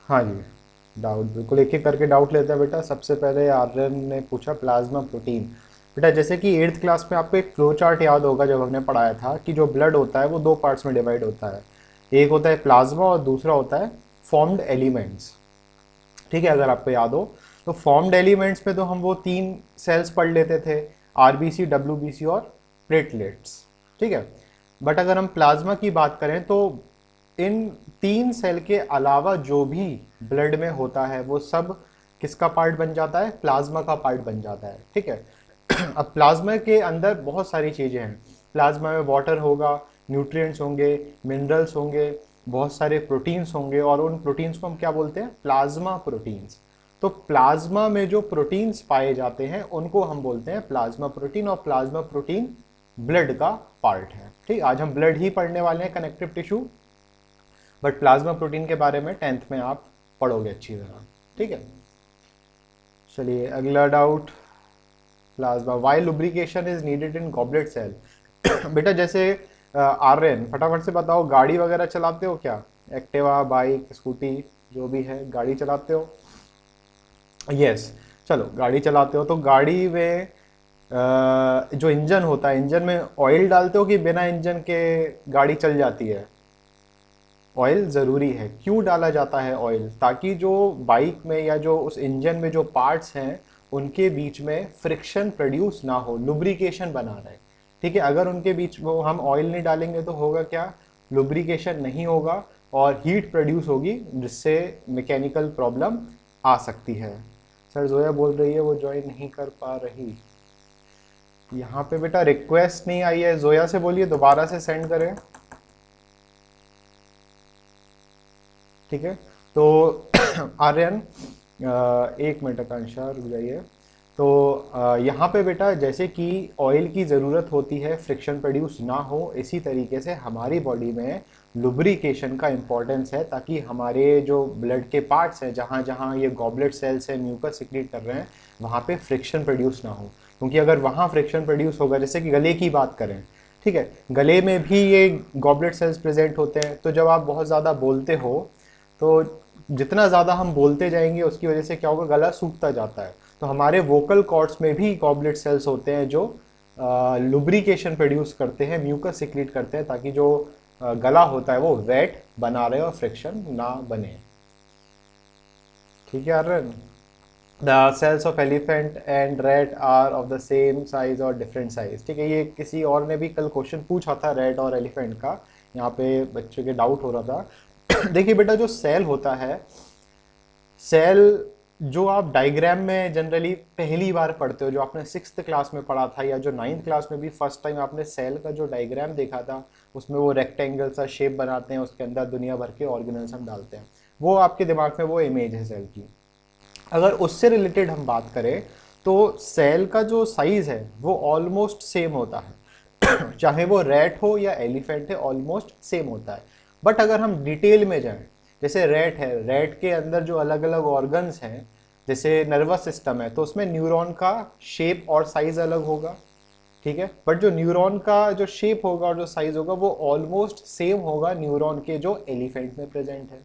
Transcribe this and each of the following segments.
हाँ जी, डाउट बिल्कुल एक एक करके डाउट लेते हैं बेटा। सबसे पहले आर्यन ने पूछा प्लाज्मा प्रोटीन। बेटा जैसे कि एट्थ क्लास में आपको एक फ्लो चार्ट याद होगा, जब हमने पढ़ाया था कि जो ब्लड होता है वो दो पार्ट्स में डिवाइड होता है। एक होता है प्लाज्मा और दूसरा होता है फॉर्म्ड एलिमेंट्स। ठीक है, अगर आपको याद हो तो फॉर्म्ड एलिमेंट्स में तो हम वो तीन सेल्स पढ़ लेते थे, आरबीसी, डब्ल्यूबीसी और प्लेटलेट्स। ठीक है, बट अगर हम प्लाज्मा की बात करें तो इन तीन सेल के अलावा जो भी ब्लड में होता है वो सब किसका पार्ट बन जाता है? प्लाज्मा का पार्ट बन जाता है। ठीक है, अब प्लाज्मा के अंदर बहुत सारी चीज़ें हैं। प्लाज्मा में वाटर होगा, न्यूट्रिएंट्स होंगे, मिनरल्स होंगे, बहुत सारे प्रोटीन्स होंगे, और उन प्रोटीन्स को हम क्या बोलते हैं? Plasma proteins. तो प्लाज्मा में जो प्रोटीन्स पाए जाते हैं उनको हम बोलते हैं प्लाज्मा प्रोटीन, और प्लाज्मा प्रोटीन ब्लड का पार्ट है। ठीक, आज हम ब्लड ही पढ़ने वाले हैं, connective tissue, but plasma protein के बारे में 10th में आप पढ़ोगे अच्छी तरह। ठीक है, चलिए अगला doubt. Plasma, why lubrication is needed in goblet cell. बेटा जैसे आर्यन फटाफट से बताओ, गाड़ी वगैरह चलाते हो क्या? एक्टिवा, बाइक, स्कूटी, जो भी है, गाड़ी चलाते हो? यस, चलो गाड़ी चलाते हो तो गाड़ी में जो इंजन होता है, इंजन में ऑयल डालते हो कि बिना इंजन के गाड़ी चल जाती है? ऑयल ज़रूरी है। क्यों डाला जाता है ऑयल? ताकि जो बाइक में या जो उस इंजन में जो पार्ट्स हैं उनके बीच में फ्रिक्शन प्रोड्यूस ना हो, लुब्रिकेशन बना रहे। ठीक है, अगर उनके बीच वो हम ऑयल नहीं डालेंगे तो होगा क्या? लुब्रिकेशन नहीं होगा और हीट प्रोड्यूस होगी, जिससे मैकेनिकल प्रॉब्लम आ सकती है। सर जोया बोल रही है वो ज्वाइन नहीं कर पा रही। यहाँ पे बेटा रिक्वेस्ट नहीं आई है, जोया से बोलिए दोबारा से सेंड करें। ठीक है, तो आर्यन, एक मिनट आकांक्षा रुक जाइए। तो यहाँ पे बेटा जैसे कि ऑयल की ज़रूरत होती है फ्रिक्शन प्रोड्यूस ना हो, इसी तरीके से हमारी बॉडी में लुब्रिकेशन का इंपॉर्टेंस है, ताकि हमारे जो ब्लड के पार्ट्स हैं, जहाँ जहाँ ये गॉबलेट सेल्स हैं म्यूकस सिक्रीट कर रहे हैं, वहाँ पे फ्रिक्शन प्रोड्यूस ना हो। क्योंकि अगर वहाँ फ्रिक्शन प्रोड्यूस होगा, जैसे कि गले की बात करें, ठीक है, गले में भी ये गॉबलेट सेल्स प्रेजेंट होते हैं। तो जब आप बहुत ज़्यादा बोलते हो तो जितना ज़्यादा हम बोलते जाएंगे उसकी वजह से क्या होगा? गला सूखता जाता है। तो हमारे वोकल कॉर्ड्स में भी गॉबलेट सेल्स होते हैं जो लुब्रिकेशन प्रोड्यूस करते हैं, म्यूकस सिक्रीट करते हैं, ताकि जो गला होता है वो वेट बना रहे और फ्रिक्शन ना बने। ठीक है Aryan? The cells of elephant and rat are of the same size और डिफरेंट साइज। ठीक है, ये किसी और ने भी कल क्वेश्चन पूछा था रैट और एलिफेंट का, यहाँ पे बच्चों के डाउट हो रहा था। देखिए बेटा, जो सेल होता है, सेल जो आप डायग्राम में जनरली पहली बार पढ़ते हो, जो आपने 6th क्लास में पढ़ा था, या जो 9th क्लास में भी फर्स्ट टाइम आपने सेल का जो डायग्राम देखा था, उसमें वो रेक्टेंगल सा शेप बनाते हैं, उसके अंदर दुनिया भर के ऑर्गेनिज्म डालते हैं, वो आपके दिमाग में वो इमेज है सेल की। अगर उससे रिलेटेड हम बात करें तो सेल का जो साइज है वो ऑलमोस्ट सेम होता है। चाहे वो रैट हो या एलिफेंट है, ऑलमोस्ट सेम होता है। बट अगर हम डिटेल में जाएं, जैसे रैट है, रैट के अंदर जो अलग अलग ऑर्गन्स हैं, जैसे नर्वस सिस्टम है, तो उसमें न्यूरॉन का शेप और साइज अलग होगा। ठीक है, बट जो न्यूरॉन का जो शेप होगा और जो साइज होगा वो ऑलमोस्ट सेम होगा न्यूरॉन के जो एलिफेंट में प्रेजेंट है।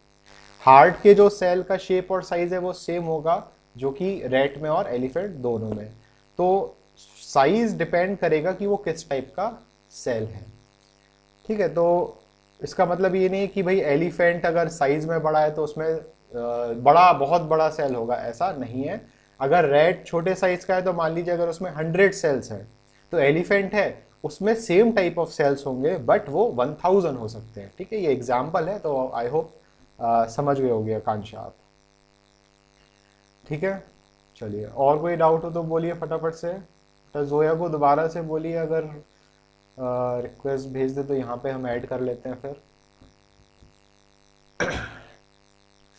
हार्ट के जो सेल का शेप और साइज है वो सेम होगा, जो कि रैट में और एलिफेंट दोनों में। तो साइज डिपेंड करेगा कि वो किस टाइप का सेल है। ठीक है, तो इसका मतलब ये नहीं कि भाई एलिफेंट अगर साइज में बड़ा है तो उसमें बड़ा, बहुत बड़ा सेल होगा, ऐसा नहीं है। अगर रैट छोटे साइज का है तो मान लीजिए अगर उसमें 100 सेल्स हैं, तो एलिफेंट है उसमें सेम टाइप ऑफ सेल्स होंगे, बट वो 1000 हो सकते हैं। ठीक है, ये एग्जाम्पल है, तो आई होप समझ गए होंगे आकांक्षा आप। ठीक है, चलिए और कोई डाउट हो तो बोलिए फटाफट से। तो जोया को दोबारा से बोलिए, अगर रिक्वेस्ट भेज दे तो यहाँ पे हम ऐड कर लेते हैं फिर।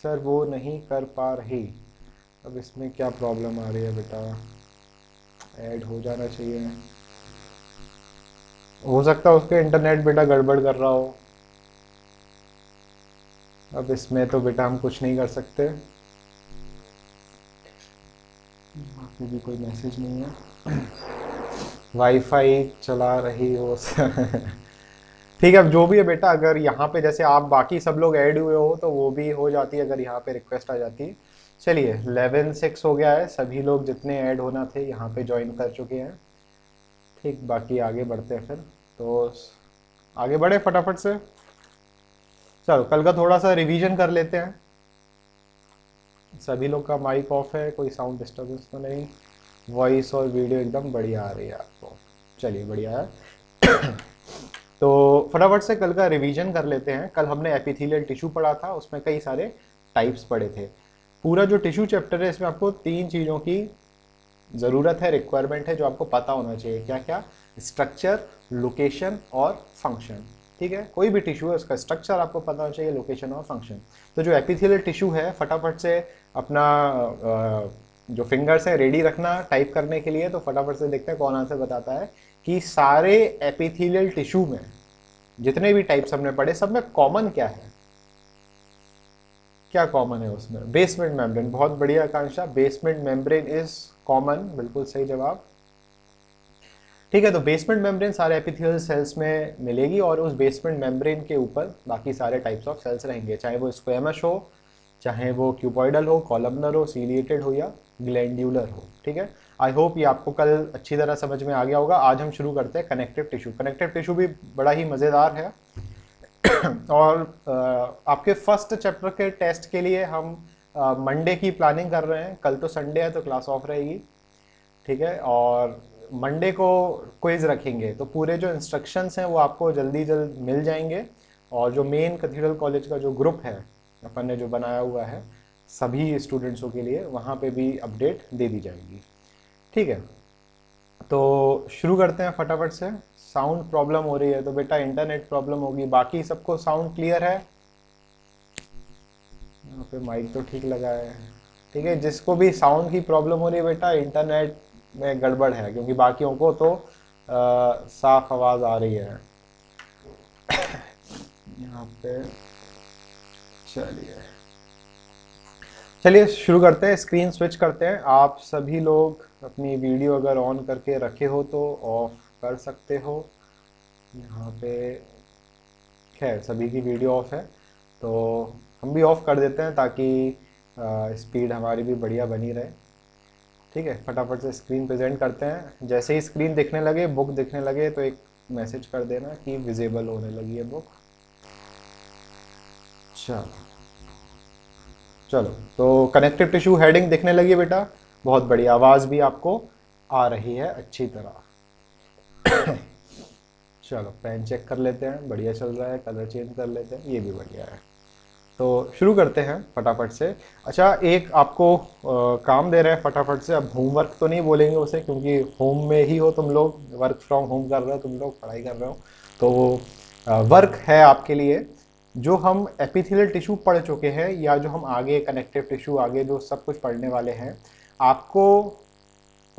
सर वो नहीं कर पा रही, अब इसमें क्या प्रॉब्लम आ रही है बेटा? ऐड हो जाना चाहिए। हो सकता है उसके इंटरनेट बेटा गड़बड़ कर रहा हो। अब इसमें तो बेटा हम कुछ नहीं कर सकते, अभी भी कोई मैसेज नहीं है। वाईफाई चला रही हो ठीक है, अब जो भी है बेटा, अगर यहाँ पे जैसे आप बाकी सब लोग ऐड हुए हो तो वो भी हो जाती है अगर यहाँ पे रिक्वेस्ट आ जाती। चलिए 11:06 हो गया है, सभी लोग जितने ऐड होना थे यहाँ पे ज्वाइन कर चुके हैं। ठीक, बाकी आगे बढ़ते हैं फिर। तो आगे बढ़े फटाफट से। चलो कल का थोड़ा सा रिवीजन कर लेते हैं। सभी लोग का माइक ऑफ है, कोई साउंड डिस्टर्बेंस तो नहीं, वॉइस और वीडियो एकदम बढ़िया आ रही है आपको। चलिए बढ़िया है तो फटाफट से कल का रिवीजन कर लेते हैं। कल हमने एपिथेलियल टिश्यू पढ़ा था, उसमें कई सारे टाइप्स पढ़े थे। पूरा जो टिश्यू चैप्टर है इसमें आपको 3 चीज़ों की ज़रूरत है, रिक्वायरमेंट है, जो आपको पता होना चाहिए। क्या क्या? स्ट्रक्चर, लोकेशन और फंक्शन। ठीक है, कोई भी टिश्यू है उसका स्ट्रक्चर आपको पता होना चाहिए, लोकेशन और फंक्शन। तो जो एपिथेलियल टिश्यू है, फटाफट से अपना जो फिंगर्स है रेडी रखना टाइप करने के लिए। तो फटाफट से देखते हैं कौन आंसर बताता है कि सारे एपिथेलियल टिश्यू में जितने भी टाइप्स हमने पढ़े सब में कॉमन क्या है। क्या कॉमन है उसमें? Basement membrane. बहुत बढ़िया आकांक्षा, बेसमेंट मेम्ब्रेन इज कॉमन, बिल्कुल सही जवाब। ठीक है, तो बेसमेंट मेम्ब्रेन सारे एपिथेलियल सेल्स में मिलेगी और उस बेसमेंट मेम्ब्रेन के ऊपर बाकी सारे टाइप्स ऑफ सेल्स रहेंगे, चाहे वो स्क्वेमस हो, चाहे वो क्यूबॉइडल हो, कॉलमनर हो, सीलिएटेड हो या ग्लैंड्यूलर हो। ठीक है, आई होप ये आपको कल अच्छी तरह समझ में आ गया होगा। आज हम शुरू करते हैं कनेक्टिव टिश्यू। कनेक्टिव टिश्यू भी बड़ा ही मज़ेदार है और आपके फर्स्ट चैप्टर के टेस्ट के लिए हम मंडे की प्लानिंग कर रहे हैं। कल तो संडे है तो क्लास ऑफ रहेगी। ठीक है, और मंडे को क्विज रखेंगे, तो पूरे जो इंस्ट्रक्शंस हैं वो आपको जल्दी जल्द मिल जाएंगे। और जो मेन कैथेड्रल कॉलेज का जो ग्रुप है अपन ने जो बनाया हुआ है सभी स्टूडेंट्सों के लिए, वहाँ पे भी अपडेट दे दी जाएगी। ठीक है, तो शुरू करते हैं फटाफट से। साउंड प्रॉब्लम हो रही है तो बेटा इंटरनेट प्रॉब्लम होगी, बाकी सबको साउंड क्लियर है? यहाँ पे माइक तो ठीक लगा है। ठीक है, जिसको भी साउंड की प्रॉब्लम हो रही है बेटा, इंटरनेट में गड़बड़ है, क्योंकि बाकियों को तो साफ आवाज़ आ रही है यहाँ पे। चलिए चलिए शुरू करते हैं, स्क्रीन स्विच करते हैं। आप सभी लोग अपनी वीडियो अगर ऑन करके रखे हो तो ऑफ कर सकते हो। यहाँ पे खैर सभी की वीडियो ऑफ है तो हम भी ऑफ कर देते हैं ताकि स्पीड हमारी भी बढ़िया बनी रहे। ठीक है, फटाफट से स्क्रीन प्रेजेंट करते हैं। जैसे ही स्क्रीन दिखने लगे, बुक दिखने लगे, तो एक मैसेज कर देना कि विजिबल होने लगी है बुक। चलो चलो, तो कनेक्टिव टिश्यू हेडिंग दिखने लगी है बेटा, बहुत बढ़िया। आवाज़ भी आपको आ रही है अच्छी तरह चलो पेन चेक कर लेते हैं, बढ़िया चल रहा है। कलर चेंज कर लेते हैं, ये भी बढ़िया है। तो शुरू करते हैं फटाफट से। अच्छा, एक आपको काम दे रहे हैं फटाफट से। अब होमवर्क तो नहीं बोलेंगे उसे, क्योंकि होम में ही हो तुम लोग, वर्क फ्रॉम होम कर रहे हो तुम लोग, पढ़ाई कर रहे हो। तो वर्क है आपके लिए, जो हम एपिथेलियल टिश्यू पढ़ चुके हैं या जो हम आगे कनेक्टिव टिश्यू आगे जो सब कुछ पढ़ने वाले हैं, आपको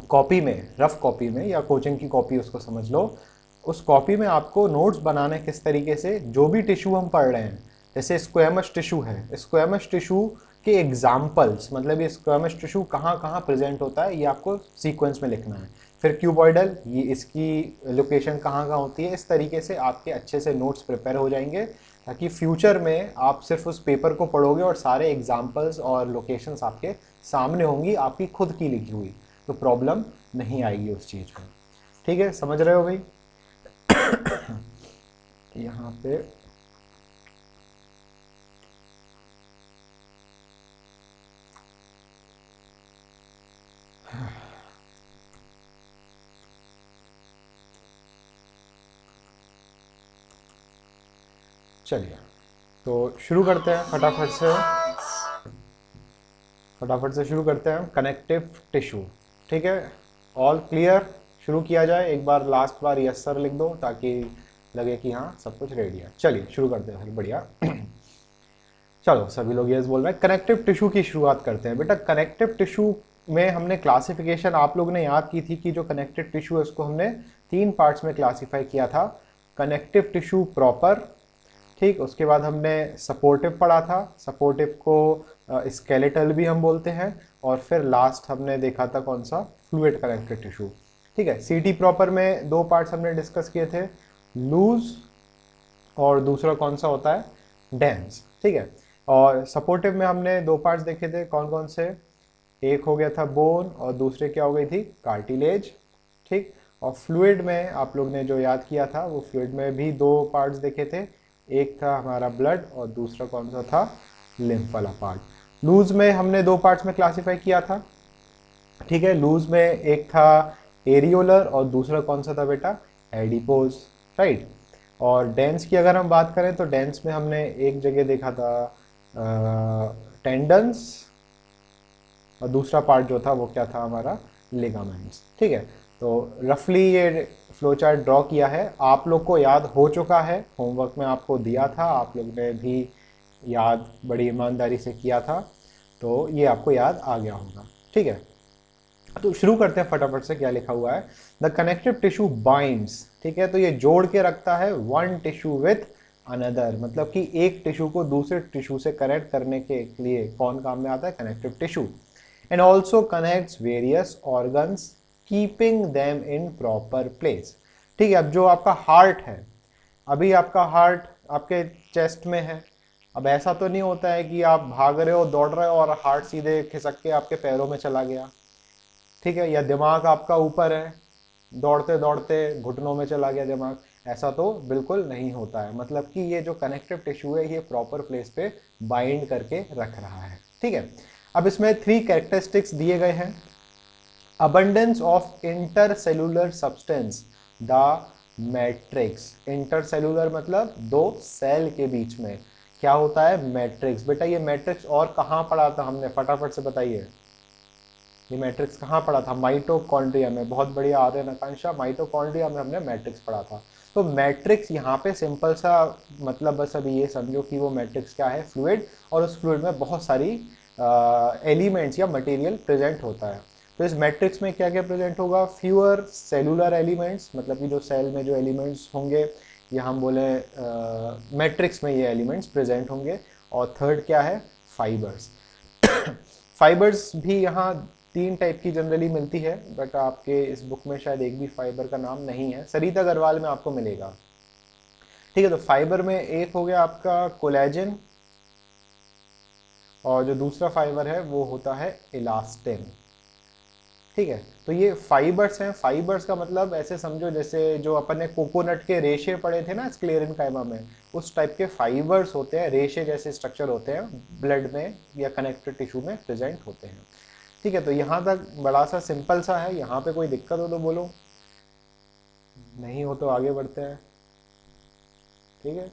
कॉपी में, रफ कॉपी में या कोचिंग की कॉपी उसको समझ लो, उस कॉपी में आपको नोट्स बनाने किस तरीके से जो भी टिश्यू हम पढ़ रहे हैं। जैसे स्क्वेमस टिश्यू है, स्क्वेमस टिश्यू के एग्जाम्पल्स, मतलब ये स्क्वेमस टिश्यू कहाँ कहाँ प्रेजेंट होता है ये आपको सीक्वेंस में लिखना है। फिर क्यूबॉइडल, ये इसकी लोकेशन कहाँ कहाँ होती है। इस तरीके से आपके अच्छे से नोट्स प्रिपेयर हो जाएंगे, ताकि फ्यूचर में आप सिर्फ उस पेपर को पढ़ोगे और सारे एग्जाम्पल्स और लोकेशंस आपके सामने होंगी, आपकी खुद की लिखी हुई, तो प्रॉब्लम नहीं आएगी उस चीज़ में। ठीक है, समझ रहे हो भाई? यहाँ पे चलिए तो शुरू करते हैं फटाफट से शुरू करते हैं कनेक्टिव टिश्यू। ठीक है, ऑल क्लियर? शुरू किया जाए। एक बार लास्ट बार यस सर लिख दो ताकि लगे कि हाँ सब कुछ रेडी है। चलिए शुरू करते हैं, बढ़िया चलो सभी लोग यस बोल रहे हैं। कनेक्टिव टिश्यू की शुरुआत करते हैं। बेटा कनेक्टिव टिश्यू में हमने क्लासिफिकेशन आप लोग ने याद की थी कि जो कनेक्टिव टिश्यू है उसको हमने 3 पार्ट्स में क्लासीफाई किया था। कनेक्टिव टिश्यू प्रॉपर, ठीक, उसके बाद हमने सपोर्टिव पढ़ा था, सपोर्टिव को स्केलेटल भी हम बोलते हैं, और फिर लास्ट हमने देखा था कौन सा, फ्लूइड कनेक्टिव टिश्यू। ठीक है। सीटी प्रॉपर में दो पार्ट्स हमने डिस्कस किए थे, लूज और दूसरा कौन सा होता है, डेंस। ठीक है। और सपोर्टिव में हमने दो पार्ट्स देखे थे, कौन कौन से, एक हो गया था बोन और दूसरे क्या हो गई थी, कार्टिलेज। ठीक। और फ्लूइड में आप लोग ने जो याद किया था, वो फ्लूइड में भी दो पार्ट्स देखे थे, एक था हमारा ब्लड और दूसरा कौन सा था, लिम्फ वाला पार्ट। लूज में हमने दो पार्ट्स में क्लासिफाई किया था। ठीक है। लूज में एक था एरियोलर और दूसरा कौन सा था बेटा, एडिपोज। राइट। और डेंस की अगर हम बात करें तो डेंस में हमने एक जगह देखा था टेंडन्स, और दूसरा पार्ट जो था वो क्या था हमारा, लिगामेंट्स। ठीक है। तो रफली ये फ्लो चार्ट ड्रॉ किया है, आप लोग को याद हो चुका है, होमवर्क में आपको दिया था, आप लोग ने भी याद बड़ी ईमानदारी से किया था, तो ये आपको याद आ गया होगा। ठीक है। तो शुरू करते हैं फटाफट से, क्या लिखा हुआ है, द कनेक्टिव टिश्यू बाइंड्स। ठीक है। तो ये जोड़ के रखता है वन टिश्यू विथ अनदर, मतलब कि एक टिश्यू को दूसरे टिश्यू से कनेक्ट करने के लिए कौन काम में आता है, connective tissue. And also connects various organs keeping them in proper place. ठीक है। अब जो आपका हार्ट है, अभी आपका हार्ट आपके चेस्ट में है, अब ऐसा तो नहीं होता है कि आप भाग रहे हो, दौड़ रहे हो और हार्ट सीधे खिसक के आपके पैरों में चला गया। ठीक है। या दिमाग आपका ऊपर है, दौड़ते दौड़ते घुटनों में चला गया दिमाग, ऐसा तो बिल्कुल नहीं होता है। मतलब कि ये जो कनेक्टिव टिश्यू है ये प्रॉपर प्लेस पे बाइंड करके रख रहा है। ठीक है। अब इसमें 3 कैरेक्टरिस्टिक्स दिए गए हैं। abundance of intercellular substance, the matrix. Intercellular मतलब दो सेल के बीच में क्या होता है, मैट्रिक्स। बेटा ये मैट्रिक्स और कहाँ पढ़ा था हमने, फटाफट से बताइए, ये मैट्रिक्स कहाँ पढ़ा था, माइटोकॉन्ड्रिया में। बहुत बढ़िया आ रहे हैं आकांक्षा, माइटोकॉन्ड्रिया में हमने मैट्रिक्स पढ़ा था। तो मैट्रिक्स यहाँ पे सिंपल सा मतलब, बस अभी ये समझो कि वो मैट्रिक्स क्या है, फ्लूइड, और उस फ्लूइड में बहुत सारी एलिमेंट्स या मटेरियल प्रेजेंट होता है। तो इस मैट्रिक्स में क्या क्या प्रेजेंट होगा, फ्यूअर सेलुलर एलिमेंट्स, मतलब कि जो सेल में जो एलिमेंट्स होंगे, या हम बोले मैट्रिक्स में ये एलिमेंट्स प्रेजेंट होंगे। और थर्ड क्या है, फाइबर्स। फाइबर्स भी यहाँ 3 टाइप की जनरली मिलती है, बट आपके इस बुक में शायद एक भी फाइबर का नाम नहीं है, सरिता अग्रवाल में आपको मिलेगा। ठीक है। तो फाइबर में एक हो गया आपका कोलेजन, और जो दूसरा फाइबर है वो होता है इलास्टिन। ठीक है। तो ये फाइबर्स हैं। फाइबर्स का मतलब ऐसे समझो जैसे जो अपन ने कोकोनट के रेशे पढ़े थे ना स्क्लेरेनकाइमा में, उस टाइप के फाइबर्स होते हैं, रेशे जैसे स्ट्रक्चर होते हैं, ब्लड में या कनेक्टिव टिश्यू में प्रेजेंट होते हैं। ठीक है। तो यहाँ तक बड़ा सा सिंपल सा है, यहाँ पे कोई दिक्कत हो तो बोलो, नहीं हो तो आगे बढ़ते हैं। ठीक है।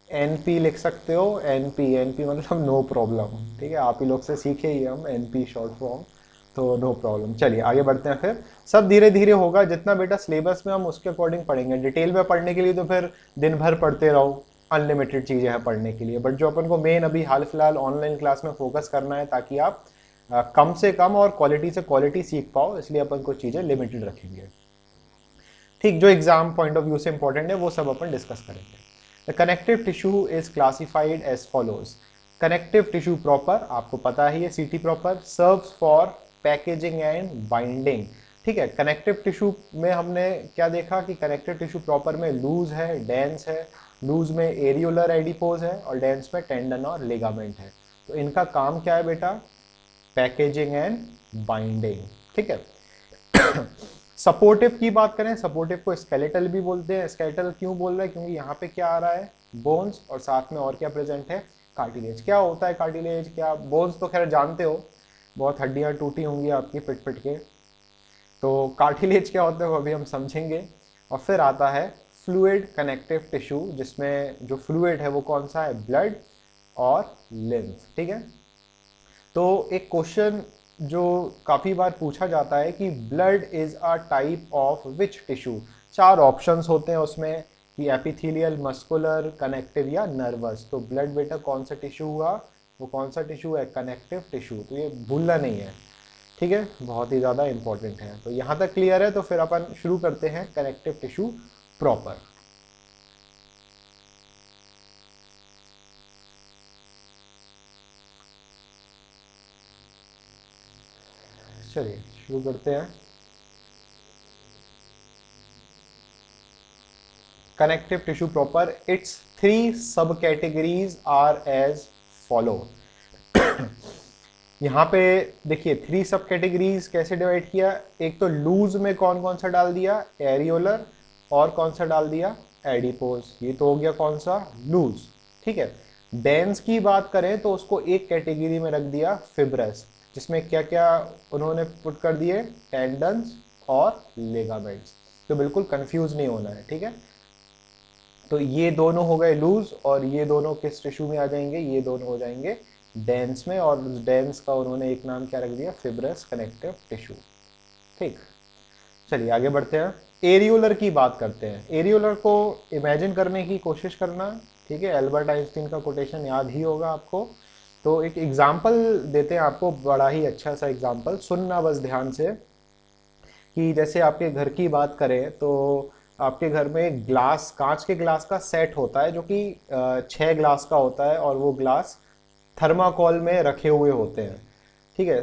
एनपी लिख सकते हो, एनपी, एनपी मतलब नो प्रॉब्लम। ठीक है। आप ही लोग से सीखे ही हम एनपी शॉर्ट फॉर्म, तो नो प्रॉब्लम। चलिए आगे बढ़ते हैं फिर, सब धीरे धीरे होगा, जितना बेटा सिलेबस में हम उसके अकॉर्डिंग पढ़ेंगे। डिटेल में पढ़ने के लिए तो फिर दिन भर पढ़ते रहो, अनलिमिटेड चीज़ें हैं पढ़ने के लिए, बट जो अपन को मेन अभी हाल फिलहाल ऑनलाइन क्लास में फोकस करना है, ताकि आप कम से कम और क्वालिटी से क्वालिटी सीख पाओ, इसलिए अपन कुछ चीज़ें लिमिटेड रखेंगे। ठीक। जो एग्जाम पॉइंट ऑफ व्यू से इंपॉर्टेंट है वो सब अपन डिस्कस करेंगे। The connective tissue is classified as follows. Connective tissue proper आपको पता ही है, CT proper serves for packaging and binding. ठीक है। कनेक्टिव टिश्यू में हमने क्या देखा कि कनेक्टिव टिश्यू प्रॉपर में लूज है, डेंस है। लूज में एरियोलर एडिपोज है और डेंस में टेंडन और लिगामेंट है। तो इनका काम क्या है बेटा, पैकेजिंग एंड बाइंडिंग। ठीक है। सपोर्टिव की बात करें, सपोर्टिव को स्केलेटल भी बोलते हैं। स्केलेटल क्यों बोल रहे हैं, क्योंकि यहाँ पे क्या आ रहा है, बोन्स, और साथ में और क्या प्रेजेंट है, कार्टिलेज। क्या होता है कार्टिलेज, क्या बोन्स तो खैर जानते हो, बहुत हड्डियाँ टूटी होंगी आपकी पिट पिट के। तो कार्टिलेज क्या होता है वो अभी हम समझेंगे। और फिर आता है फ्लूइड कनेक्टिव टिश्यू, जिसमें जो फ्लूइड है वो कौन सा है, ब्लड और लिम्फ। ठीक है। तो एक क्वेश्चन जो काफ़ी बार पूछा जाता है कि blood is a type of which tissue. 4 options होते हैं उसमें कि एपिथेलियल, मस्कुलर, कनेक्टिव या नर्वस। तो ब्लड बेटा कौन सा टिश्यू हुआ, वो कौन सा टिश्यू है, कनेक्टिव टिश्यू। तो ये भूलना नहीं है। ठीक है। बहुत ही ज़्यादा इंपॉर्टेंट है। तो यहाँ तक क्लियर है, तो फिर अपन शुरू करते हैं कनेक्टिव टिश्यू प्रॉपर। चलिए शुरू करते हैं। connective tissue proper, its three subcategories are as follow. यहाँ पे देखिए थ्री सब कैटेगरीज कैसे डिवाइड किया। एक तो लूज में कौन कौन सा डाल दिया, एरियोलर, और कौन सा डाल दिया, एडिपोज। ये तो हो गया कौन सा, लूज। ठीक है। डेंस की बात करें तो उसको एक कैटेगरी में रख दिया, फिब्रस, जिसमें क्या क्या उन्होंने पुट कर दिए, टेंडन्स और लेगामेंट्स। तो बिल्कुल कंफ्यूज नहीं होना है, ठीक है। तो ये दोनों हो गए लूज, और ये दोनों किस टिश्यू में आ जाएंगे, ये दोनों हो जाएंगे डेंस में, और डेंस का उन्होंने एक नाम क्या रख दिया, फिब्रस कनेक्टिव टिश्यू। ठीक, चलिए आगे बढ़ते हैं। एरियोलर की बात करते हैं। एरियोलर को इमेजिन करने की कोशिश करना, ठीक है। एल्बर्ट आइंस्टीन का कोटेशन याद ही होगा आपको। तो एक एग्जाम्पल देते हैं आपको, बड़ा ही अच्छा सा एग्जाम्पल, सुनना बस ध्यान से। कि जैसे आपके घर की बात करें तो आपके घर में ग्लास, कांच के ग्लास का सेट होता है, जो कि 6 ग्लास का होता है, और वो ग्लास थर्माकोल में रखे हुए होते हैं। ठीक है,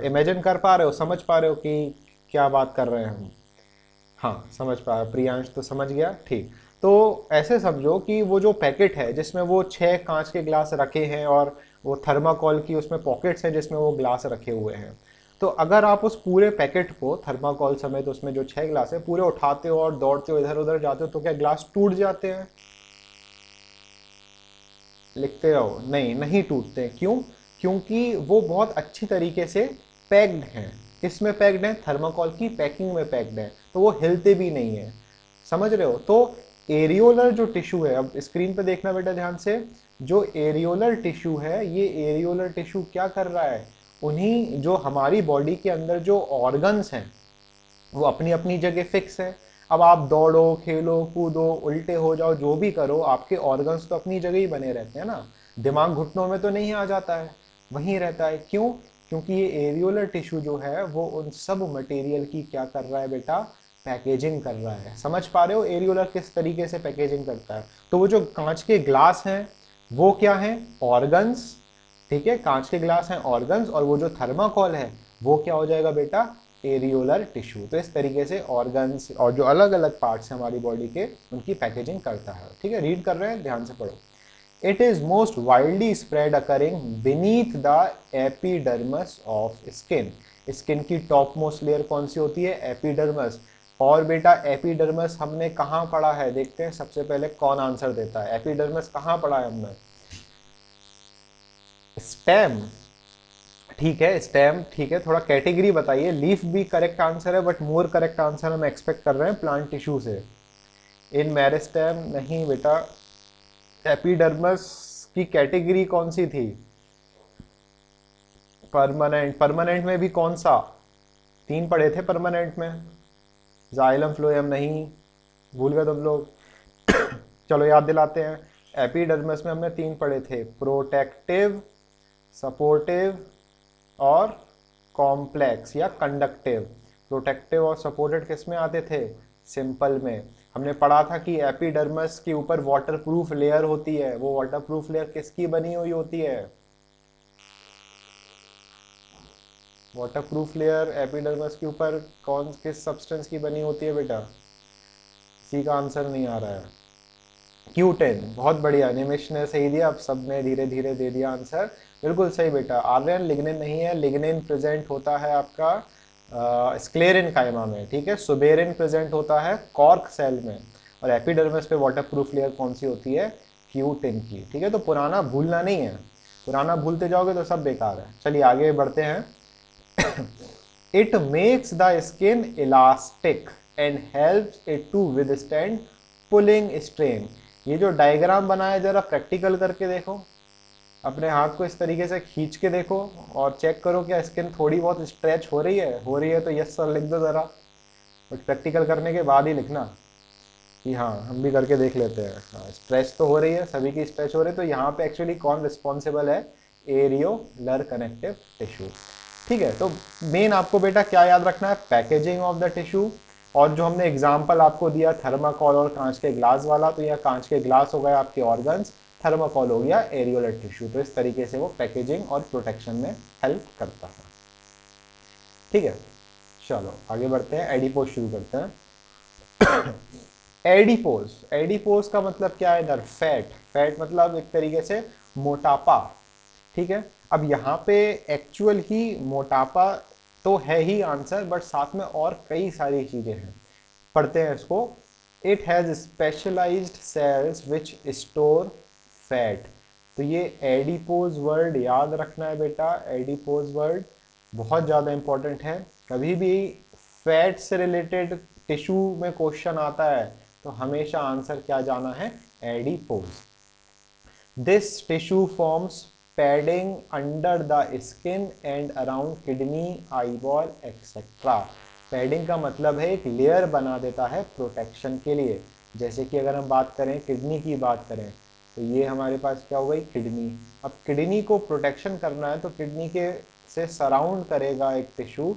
इमेजिन कर पा रहे हो, समझ पा रहे हो कि क्या बात कर रहे हैं हम। हाँ समझ पा, प्रियांश तो समझ गया, ठीक। तो ऐसे समझो कि वो जो पैकेट है जिसमें वो 6 कांच के ग्लास रखे हैं, और वो थर्माकोल की उसमें पॉकेट्स हैं जिसमें वो ग्लास रखे हुए हैं। तो अगर आप उस पूरे पैकेट को थर्माकोल समेत उसमें जो 6 ग्लास है पूरे उठाते हो और दौड़ते हो इधर उधर जाते हो, तो क्या ग्लास टूट जाते हैं? लिखते रहो, नहीं नहीं टूटते। क्यों? क्योंकि वो बहुत अच्छी तरीके से पैक्ड हैं। किसमें पैक्ड हैं? थर्माकोल की पैकिंग में पैक्ड हैं, तो वो हिलते भी नहीं है। समझ रहे हो? तो एरियोलर जो टिश्यू है, अब स्क्रीन पे देखना बेटा ध्यान से, जो एरियोलर टिश्यू है, ये एरियोलर टिश्यू क्या कर रहा है, उन्हीं जो हमारी बॉडी के अंदर जो ऑर्गन्स हैं वो अपनी अपनी जगह फिक्स है। अब आप दौड़ो, खेलो, कूदो, उल्टे हो जाओ, जो भी करो, आपके ऑर्गन्स तो अपनी जगह ही बने रहते हैं ना। दिमाग घुटनों में तो नहीं आ जाता है, वहीं रहता है। क्यों? क्योंकि ये एरियोलर टिश्यू जो है वो उन सब मटेरियल की क्या कर रहा है बेटा, पैकेजिंग कर रहा है। समझ पा रहे हो एरियोलर किस तरीके से पैकेजिंग करता है? तो वो जो कांच के ग्लास हैं वो क्या है, ऑर्गन्स। ठीक है, कांच के ग्लास हैं ऑर्गन्स, और वो जो थर्माकोल है वो क्या हो जाएगा बेटा, एरियोलर टिश्यू। तो इस तरीके से ऑर्गन्स और जो अलग अलग पार्ट्स हैं हमारी बॉडी के, उनकी पैकेजिंग करता है। ठीक है, रीड कर रहे हैं, ध्यान से पढ़ो। It is most widely spread occurring beneath the epidermis of skin. Skin की टॉप मोस्ट लेयर कौन सी होती है, एपिडर्मस। और बेटा एपिडर्मस हमने कहाँ पढ़ा है, देखते हैं सबसे पहले कौन आंसर देता है। एपिडर्मस कहाँ पढ़ा है हमने, स्टेम। ठीक है, स्टेम, ठीक है। थोड़ा कैटेगरी बताइए। लीफ भी करेक्ट आंसर है, बट मोर करेक्ट आंसर हम एक्सपेक्ट कर रहे हैं प्लांट टिश्यू से। इन मेरिस्टेम नहीं बेटा। एपिडर्मस की कैटेगरी कौन सी थी, परमानेंट। परमानेंट में भी कौन सा, 3 पढ़े थे परमानेंट में, जाइलम फ्लोएम नहीं, भूल गए तुम लोग। चलो याद दिलाते हैं। एपिडर्मस में हमने 3 पढ़े थे, प्रोटेक्टिव, सपोर्टिव और कॉम्प्लेक्स या कंडक्टिव। प्रोटेक्टिव और सपोर्टेड किस में आते थे, सिंपल में। हमने पढ़ा था कि एपिडर्मस के ऊपर वाटरप्रूफ लेयर होती है। वो वाटरप्रूफ लेयर किसकी बनी हुई होती है, वाटरप्रूफ लेयर एपिडर्मस के ऊपर कौन किस सब्सटेंस की बनी होती है बेटा, किसी का आंसर नहीं आ रहा है। क्यूटेन, बहुत बढ़िया, निमिष ने सही दिया, अब सब ने धीरे धीरे दे दिया आंसर। बिल्कुल सही बेटा। आर्यन लिग्निन नहीं है, लिग्निन प्रेजेंट होता है आपका स्क्लेरिन कायमा में। ठीक है, सुबेरिन प्रेजेंट होता है कॉर्क सेल में। और एपिडर्मिस पे वाटरप्रूफ लेयर कौन सी होती है, क्यूटिन की। ठीक है, तो पुराना भूलना नहीं है, पुराना भूलते जाओगे तो सब बेकार है। चलिए आगे बढ़ते हैं। It makes the skin elastic and helps it to withstand pulling strain. ये जो डायग्राम बनाया जरा प्रैक्टिकल करके देखो, अपने हाथ को इस तरीके से खींच के देखो और चेक करो क्या स्किन थोड़ी बहुत स्ट्रेच हो रही है। हो रही है तो यस सर लिख दो ज़रा, बट प्रैक्टिकल करने के बाद ही लिखना कि हाँ हम भी करके देख लेते हैं। हाँ स्ट्रेच तो हो रही है, सभी की स्ट्रेच हो रही है। तो यहाँ पे एक्चुअली कौन रिस्पॉन्सिबल है, एरियोलर कनेक्टिव टिश्यू। ठीक है, तो मेन आपको बेटा क्या याद रखना है, पैकेजिंग ऑफ द टिश्यू। और जो हमने एग्जाम्पल आपको दिया थर्माकोल और कांच के ग्लास वाला, तो यह कांच के ग्लास हो गए आपके ऑर्गन्स, थर्माकोल हो गया एरियोलर टिश्यू। तो इस तरीके से वो पैकेजिंग और प्रोटेक्शन में हेल्प करता है। ठीक है, चलो आगे बढ़ते हैं, एडिपोज शुरू करते हैं। एडिपोज, एडिपोज का मतलब क्या है इधर, फैट, फैट मतलब एक तरीके से मोटापा, ठीक है। अब यहाँ पे एक्चुअल ही मोटापा तो है ही आंसर, बट साथ में और कई सारी चीजें हैं, पढ़ते हैं इसको। It has specialised cells which store fat. तो ये एडिपोज वर्ड याद रखना है बेटा, एडिपोज वर्ड बहुत ज़्यादा इंपॉर्टेंट है। कभी भी फैट से रिलेटेड टिश्यू में क्वेश्चन आता है तो हमेशा आंसर क्या जाना है, adipose. This tissue forms padding under the skin and around kidney, eyeball, etc. Padding का मतलब है एक लेयर बना देता है प्रोटेक्शन के लिए। जैसे कि अगर हम बात करें किडनी की बात करें तो ये हमारे पास क्या हो गई, किडनी। अब किडनी को प्रोटेक्शन करना है तो किडनी के से सराउंड करेगा एक टिश्यू,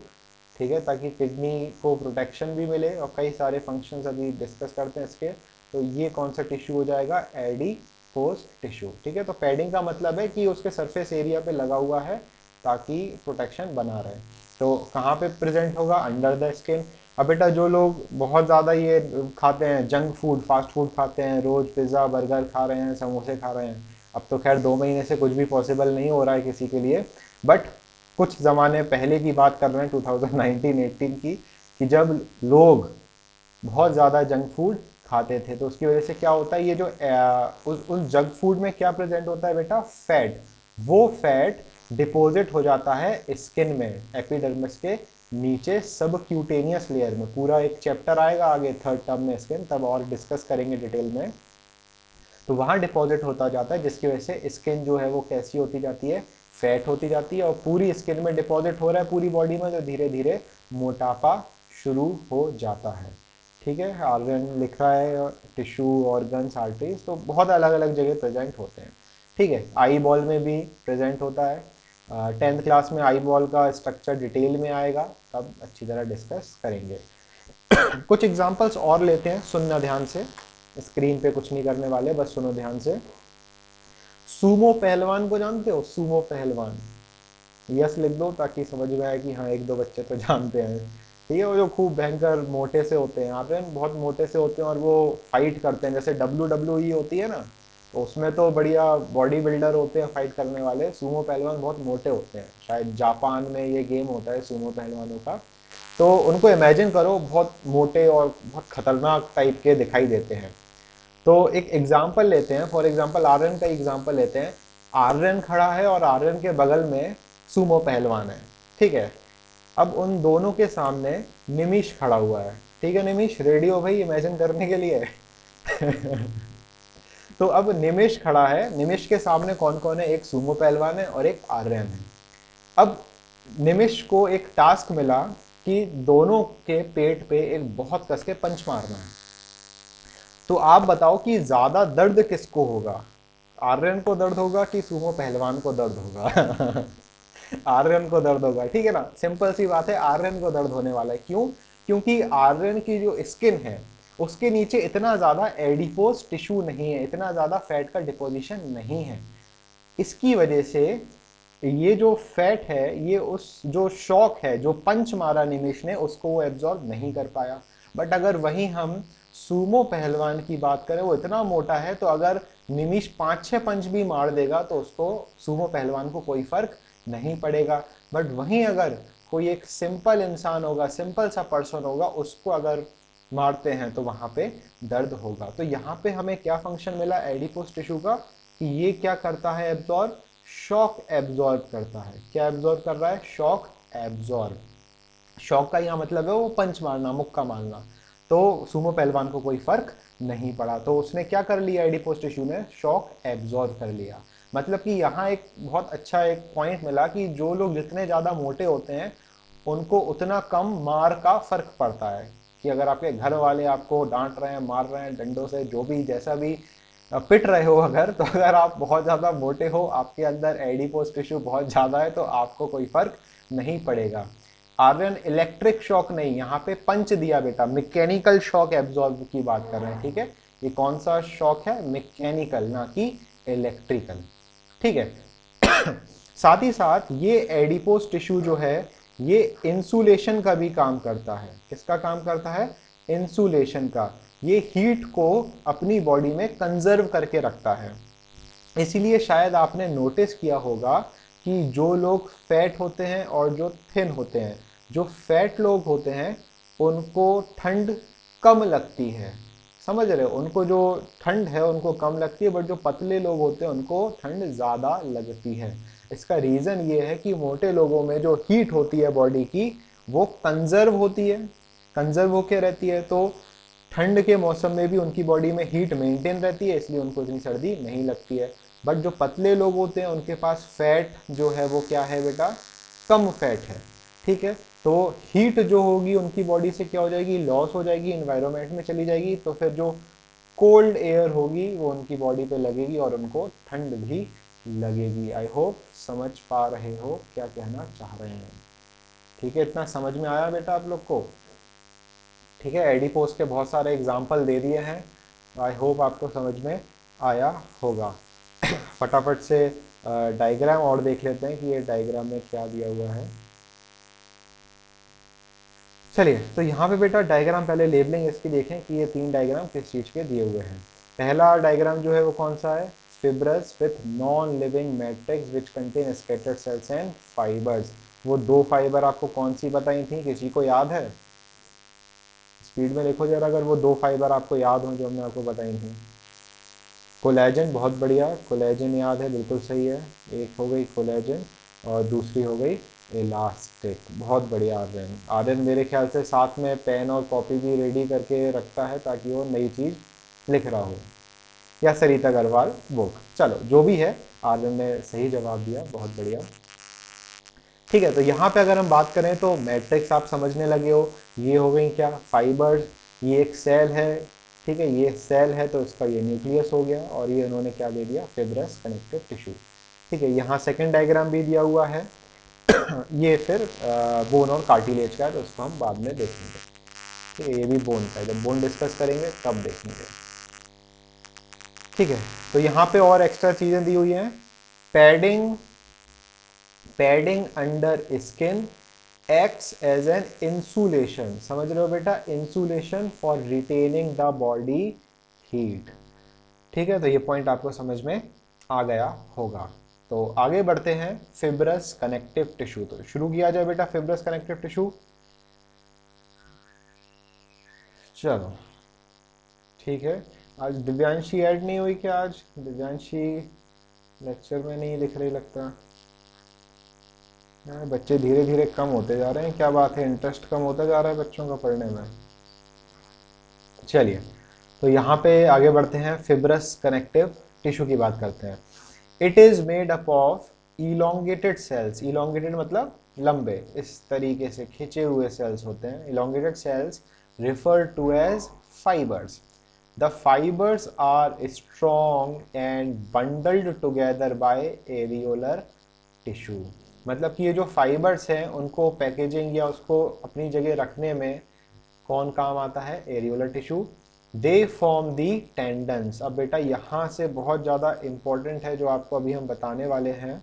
ठीक है, ताकि किडनी को प्रोटेक्शन भी मिले और कई सारे फंक्शंस अभी डिस्कस करते हैं इसके। तो ये कौन सा टिश्यू हो जाएगा, एडिपोज टिश्यू, ठीक है। तो पैडिंग का मतलब है कि उसके सरफेस एरिया पे लगा हुआ है ताकि प्रोटेक्शन बना रहे। तो कहाँ पे प्रेजेंट होगा, अंडर द स्किन। अब बेटा जो लोग बहुत ज़्यादा ये खाते हैं जंक फूड, फास्ट फूड खाते हैं, रोज़ पिज़्ज़ा बर्गर खा रहे हैं, समोसे खा रहे हैं, अब तो खैर 2 महीने से कुछ भी पॉसिबल नहीं हो रहा है किसी के लिए, बट कुछ ज़माने पहले की बात कर रहे हैं 2019-18 की, कि जब लोग बहुत ज़्यादा जंक फूड खाते थे तो उसकी वजह से क्या होता है, ये जो उस जंक फूड में क्या प्रेजेंट होता है बेटा, फैट। वो फैट डिपॉजिट हो जाता है स्किन में, एपिडर्मिस के नीचे सब क्यूटेनियस लेयर में। पूरा एक चैप्टर आएगा आगे थर्ड टर्म में स्किन, तब और डिस्कस करेंगे डिटेल में। तो वहाँ डिपॉजिट होता जाता है जिसकी वजह से स्किन जो है वो कैसी होती जाती है, फैट होती जाती है, और पूरी स्किन में डिपॉजिट हो रहा है पूरी बॉडी में, तो धीरे धीरे मोटापा शुरू हो जाता है, ठीक है। आर्गन लिख रहा है, टिश्यू, ऑर्गन्स, आर्टरीज, तो बहुत अलग अलग जगह प्रेजेंट होते हैं, ठीक है। आई बॉल में भी प्रेजेंट होता है। 10th क्लास में आई बॉल का स्ट्रक्चर डिटेल में आएगा, तब अच्छी तरह डिस्कस करेंगे। कुछ एग्जांपल्स और लेते हैं, सुनना ध्यान से, स्क्रीन पे कुछ नहीं करने वाले, बस सुनो ध्यान से। सूमो पहलवान को जानते हो, सूमो पहलवान, यस लिख दो ताकि समझ में आए कि हाँ एक दो बच्चे तो जानते हैं, ठीक है। वो जो खूब भयंकर मोटे से होते हैं, आप बहुत मोटे से होते हैं और वो फाइट करते हैं, जैसे WWE होती है ना, तो उसमें तो बढ़िया बॉडी बिल्डर होते हैं फाइट करने वाले, सूमो पहलवान बहुत मोटे होते हैं। शायद जापान में ये गेम होता है सूमो पहलवानों का। तो उनको इमेजिन करो, बहुत मोटे और बहुत खतरनाक टाइप के दिखाई देते हैं। तो एक एग्जाम्पल लेते हैं, फॉर एग्जाम्पल आर्यन का एग्जाम्पल लेते हैं। आर्यन खड़ा है और आर्यन के बगल में सूमो पहलवान है, ठीक है। अब उन दोनों के सामने निमिष खड़ा हुआ है, ठीक है। निमिष रेडी हो भाई इमेजिन करने के लिए। तो अब निमिष खड़ा है, निमिष के सामने कौन कौन है, एक सूमो पहलवान है और एक आर्यन है। अब निमिष को एक टास्क मिला कि दोनों के पेट पे एक बहुत कस के पंच मारना है। तो आप बताओ कि ज्यादा दर्द किसको होगा, आर्यन को दर्द होगा कि सूमो पहलवान को दर्द होगा? आर्यन को दर्द होगा, ठीक है ना, सिंपल सी बात है, आर्यन को दर्द होने वाला है। क्यों? क्योंकि आर्यन की जो स्किन है उसके नीचे इतना ज्यादा एडिपोज टिश्यू नहीं है, इतना ज्यादा फैट का डिपोजिशन नहीं है। इसकी वजह से ये जो फैट है, ये उस जो शॉक है, जो पंच मारा निमिष ने, उसको वो एब्जॉर्ब नहीं कर पाया। बट अगर वहीं हम सूमो पहलवान की बात करें, वो इतना मोटा है तो अगर निमिष 5-6 पंच भी मार देगा तो उसको, सूमो पहलवान को कोई फर्क नहीं पड़ेगा। बट वहीं अगर कोई एक सिंपल इंसान होगा, सिंपल सा पर्सन होगा, उसको अगर मारते हैं तो वहां पे दर्द होगा। तो यहाँ पे हमें क्या फंक्शन मिला एडिपोज टिश्यू का, कि ये क्या करता है, एब्जॉर्ब, शॉक एब्जॉर्ब करता है। क्या एब्जॉर्ब कर रहा है, शॉक एब्जॉर्ब। शॉक का यहाँ मतलब है वो पंच मारना, मुक्का मारना। तो सूमो पहलवान को कोई फर्क नहीं पड़ा, तो उसने क्या कर लिया, एडिपोज टिश्यू ने शॉक एब्जॉर्ब कर लिया। मतलब कि यहाँ एक बहुत अच्छा एक पॉइंट मिला कि जो लोग जितने ज़्यादा मोटे होते हैं उनको उतना कम मार का फर्क पड़ता है। कि अगर आपके घर वाले आपको डांट रहे हैं, मार रहे हैं डंडों से, जो भी जैसा भी पिट रहे हो अगर, तो अगर आप बहुत ज़्यादा मोटे हो, आपके अंदर एडिपोज टिश्यू बहुत ज़्यादा है, तो आपको कोई फर्क नहीं पड़ेगा। आर्यन इलेक्ट्रिक शॉक नहीं, यहाँ पे पंच दिया बेटा, मैकेनिकल शॉक एब्जॉर्ब की बात कर रहे हैं, ठीक है। ये कौन सा शॉक है, मैकेनिकल, ना कि इलेक्ट्रिकल, ठीक है। साथ ही साथ ये एडिपोज टिश्यू जो है ये इंसुलेशन का भी काम करता है। किसका काम करता है, इंसुलेशन का। ये हीट को अपनी बॉडी में कंजर्व करके रखता है। इसीलिए शायद आपने नोटिस किया होगा कि जो लोग फैट होते हैं और जो थिन होते हैं, जो फैट लोग होते हैं उनको ठंड कम लगती है, समझ रहे हो, उनको जो ठंड है उनको कम लगती है, बट जो पतले लोग होते हैं उनको ठंड ज़्यादा लगती है। इसका रीज़न ये है कि मोटे लोगों में जो हीट होती है बॉडी की वो कंजर्व होती है, कंजर्व होके रहती है, तो ठंड के मौसम में भी उनकी बॉडी में हीट मेंटेन रहती है, इसलिए उनको इतनी सर्दी नहीं लगती है। बट जो पतले लोग होते हैं उनके पास फैट जो है वो क्या है बेटा, कम फैट है, ठीक है। तो हीट जो होगी उनकी बॉडी से क्या हो जाएगी, लॉस हो जाएगी, इन्वायरमेंट में चली जाएगी, तो फिर जो कोल्ड एयर होगी वो उनकी बॉडी पे लगेगी और उनको ठंड भी लगेगी। आई होप समझ पा रहे हो क्या कहना चाह रहे हैं। ठीक है, इतना समझ में आया बेटा आप लोग को? ठीक है, एडिपोज के बहुत सारे एग्जाम्पल दे दिए हैं, आई होप आपको समझ में आया होगा। फटाफट से डायग्राम और देख लेते हैं कि ये डायग्राम में क्या दिया हुआ है। चलिए, तो यहाँ पे बेटा डायग्राम पहले लेबलिंग इसकी देखें कि ये 3 डायग्राम किस चीज़ के दिए हुए हैं। पहला डायग्राम जो है वो कौन सा है, fibrous with non living matrix which contain scattered cells and fibres. वो 2 फाइबर आपको कौन सी बताई थी, किसी को याद है? स्पीड में लिखो जरा, अगर वो 2 फाइबर आपको याद हो जो हमने आपको बताई थी। कोलेजन, बहुत बढ़िया, कोलेजन याद है, बिल्कुल सही है। एक हो गई कोलेजन और दूसरी हो गई इलास्टिक, बहुत बढ़िया। आर्यन, आर्यन मेरे ख्याल से साथ में पेन और कॉपी भी रेडी करके रखता है ताकि वो नई चीज़ लिख रहा हो, या सरिता अग्रवाल बुक, चलो जो भी है, आर्यन ने सही जवाब दिया, बहुत बढ़िया। ठीक है, तो यहाँ पे अगर हम बात करें तो मैट्रिक्स आप समझने लगे हो, ये हो गई क्या, फाइबर्स, ये एक सेल है, ठीक है, ये सेल है तो इसका ये न्यूक्लियस हो गया, और ये इन्होंने क्या दे दिया, फिब्रस कनेक्टिव टिश्यू। ठीक है, यहाँ सेकंड डायग्राम भी दिया हुआ है। ये फिर बोन और कार्टिलेज का है, तो उसको हम बाद में देखेंगे। ठीक है, ये भी बोन का है, जब बोन डिस्कस करेंगे तब देखेंगे। ठीक है, तो यहाँ पे और एक्स्ट्रा चीज़ें दी हुई हैं, padding, padding under skin acts as an insulation, समझ रहे हो बेटा, insulation for retaining the body heat. ठीक है, तो ये पॉइंट आपको समझ में आ गया होगा। तो आगे बढ़ते हैं, फिब्रस कनेक्टिव टिश्यू। तो शुरू किया जाए बेटा फिब्रस कनेक्टिव टिश्यू। चलो ठीक है, आज दिव्यांशी ऐड नहीं हुई क्या? आज दिव्यांशी लेक्चर में नहीं लिख रही लगता है। बच्चे धीरे धीरे कम होते जा रहे हैं, क्या बात है, इंटरेस्ट कम होता जा रहा है बच्चों का पढ़ने में। चलिए, तो यहाँ पे आगे बढ़ते हैं, फिब्रस कनेक्टिव टिश्यू की बात करते हैं। It is made up of elongated cells, elongated मतलब लंबे, इस तरीके से खिंचे हुए सेल्स होते हैं, elongated cells refer to as fibres. The fibres are strong and bundled together by areolar tissue. मतलब कि ये जो फाइबर्स हैं उनको पैकेजिंग या उसको अपनी जगह रखने में कौन काम आता है, areolar tissue. They form the tendons. अब बेटा यहाँ से बहुत ज़्यादा इंपॉर्टेंट है जो आपको अभी हम बताने वाले हैं,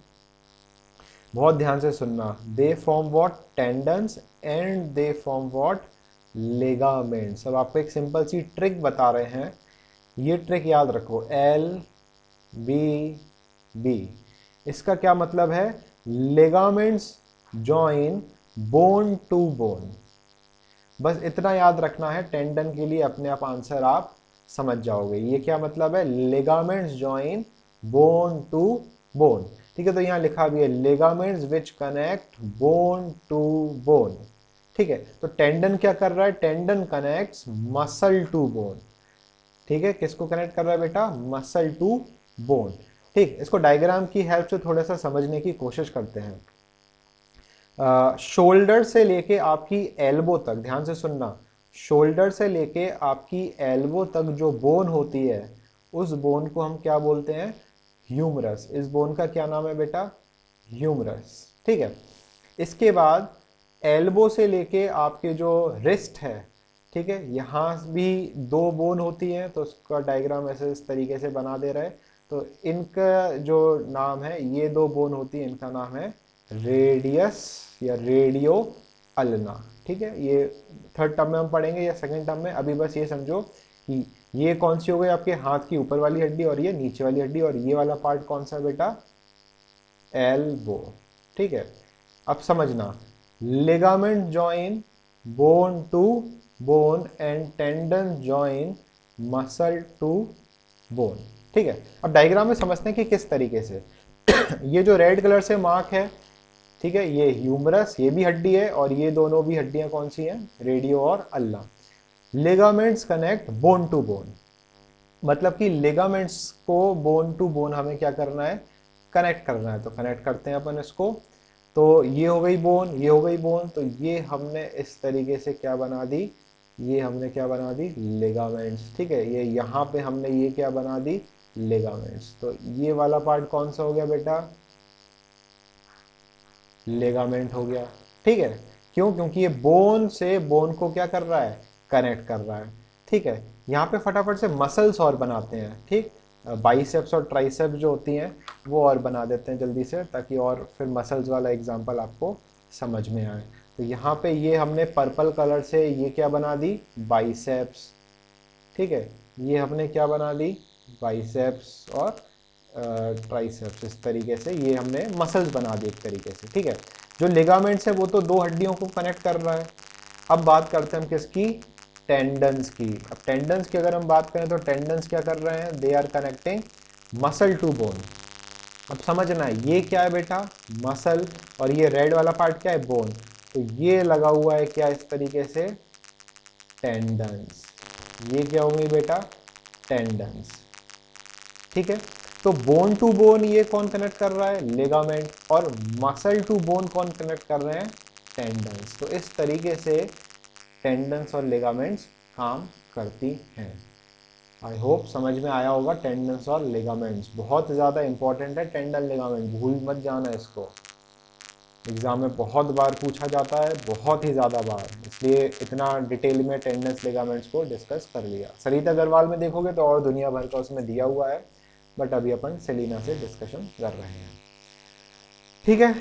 बहुत ध्यान से सुनना। They form what, tendons, and they form what, ligaments. अब आपको एक सिंपल सी ट्रिक बता रहे हैं, ये ट्रिक याद रखो, एल बी बी, इसका क्या मतलब है, ligaments join bone to bone. बस इतना याद रखना है, टेंडन के लिए अपने आप आंसर आप समझ जाओगे। ये क्या मतलब है, ligaments join bone to bone. ठीक है, तो यहाँ लिखा भी है ligaments which connect bone to bone. ठीक है, तो टेंडन क्या कर रहा है, tendon connects muscle to bone. ठीक है, किसको कनेक्ट कर रहा है बेटा, मसल टू बोन। ठीक, इसको डायग्राम की हेल्प से थोड़ा सा समझने की कोशिश करते हैं। शोल्डर से लेके आपकी एल्बो तक, ध्यान से सुनना, शोल्डर से लेके आपकी एल्बो तक जो बोन होती है उस बोन को हम क्या बोलते हैं, ह्यूमरस। इस बोन का क्या नाम है बेटा, ह्यूमरस। ठीक है, इसके बाद एल्बो से लेके आपके जो रिस्ट है, ठीक है, यहाँ भी 2 बोन होती हैं, तो उसका डायग्राम ऐसे इस तरीके से बना दे रहा है। तो इनका जो नाम है, ये 2 बोन होती है, इनका नाम है रेडियस या रेडियो अल्ना। ठीक है, ये थर्ड टर्म में हम पढ़ेंगे या सेकंड टर्म में, अभी बस ये समझो कि ये कौन सी हो गई आपके हाथ की ऊपर वाली हड्डी और ये नीचे वाली हड्डी, और ये वाला पार्ट कौन सा बेटा, एल्बो। ठीक है, अब समझना, ligament join bone to bone and tendon join muscle to bone. ठीक है, अब डायग्राम में समझते हैं कि किस तरीके से ये जो रेड कलर से मार्क है, ठीक है, ये ह्यूमरस, ये भी हड्डी है, और ये दोनों भी हड्डियां कौन सी हैं, रेडियो और ulna. Ligaments connect bone to bone, मतलब कि लिगामेंट्स को बोन टू बोन हमें क्या करना है, कनेक्ट करना है। तो कनेक्ट करते हैं अपन इसको। तो ये हो गई बोन, ये हो गई बोन, तो ये हमने इस तरीके से क्या बना दी, ये हमने क्या बना दी, लिगामेंट्स। ठीक है, ये यहाँ पे हमने ये क्या बना दी, लिगामेंट्स। तो ये वाला पार्ट कौन सा हो गया बेटा, लिगामेंट हो गया। ठीक है, क्यों, क्योंकि ये बोन से बोन को क्या कर रहा है, कनेक्ट कर रहा है। ठीक है, यहाँ पे फटाफट से मसल्स और बनाते हैं। ठीक, बाइसेप्स और ट्राइसेप्स जो होती हैं वो और बना देते हैं जल्दी से, ताकि और फिर मसल्स वाला एग्जांपल आपको समझ में आए। तो यहाँ पे ये हमने पर्पल कलर से ये क्या बना दी, बाइसेप्स। ठीक है, ये हमने क्या बना ली, बाइसेप्स और ट्राइसेप्स। इस तरीके से ये हमने मसल्स बना दी एक तरीके से। ठीक है, जो लिगामेंट्स है वो तो दो हड्डियों को कनेक्ट कर रहा है। अब बात करते हैं हम किसकी, टेंडन्स की। अब टेंडन्स की अगर हम बात करें तो टेंडन्स क्या कर रहे हैं, they are connecting muscle to bone. अब समझना है ये क्या है बेटा, मसल, और ये रेड वाला पार्ट क्या है, बोन। तो ये लगा हुआ है क्या, इस तरीके से, टेंडन्स। ये क्या होंगे बेटा, टेंडन्स। ठीक है, तो बोन टू बोन ये कौन कनेक्ट कर रहा है, लिगामेंट, और मसल टू बोन कौन कनेक्ट कर रहे हैं, टेंडन्स। तो इस तरीके से टेंडन्स और लिगामेंट्स काम करती हैं। आई होप समझ में आया होगा। टेंडन्स और लिगामेंट्स बहुत ज़्यादा इंपॉर्टेंट है, टेंडन लिगामेंट भूल मत जाना इसको, एग्ज़ाम में बहुत बार पूछा जाता है, बहुत ही ज़्यादा बार, इसलिए इतना डिटेल में टेंडन्स लिगामेंट्स को डिस्कस कर लिया। सरिता अग्रवाल में देखोगे तो और दुनिया भर का उसमें दिया हुआ है, बट अभी अपन सेलिना से डिस्कशन कर रहे हैं। ठीक है,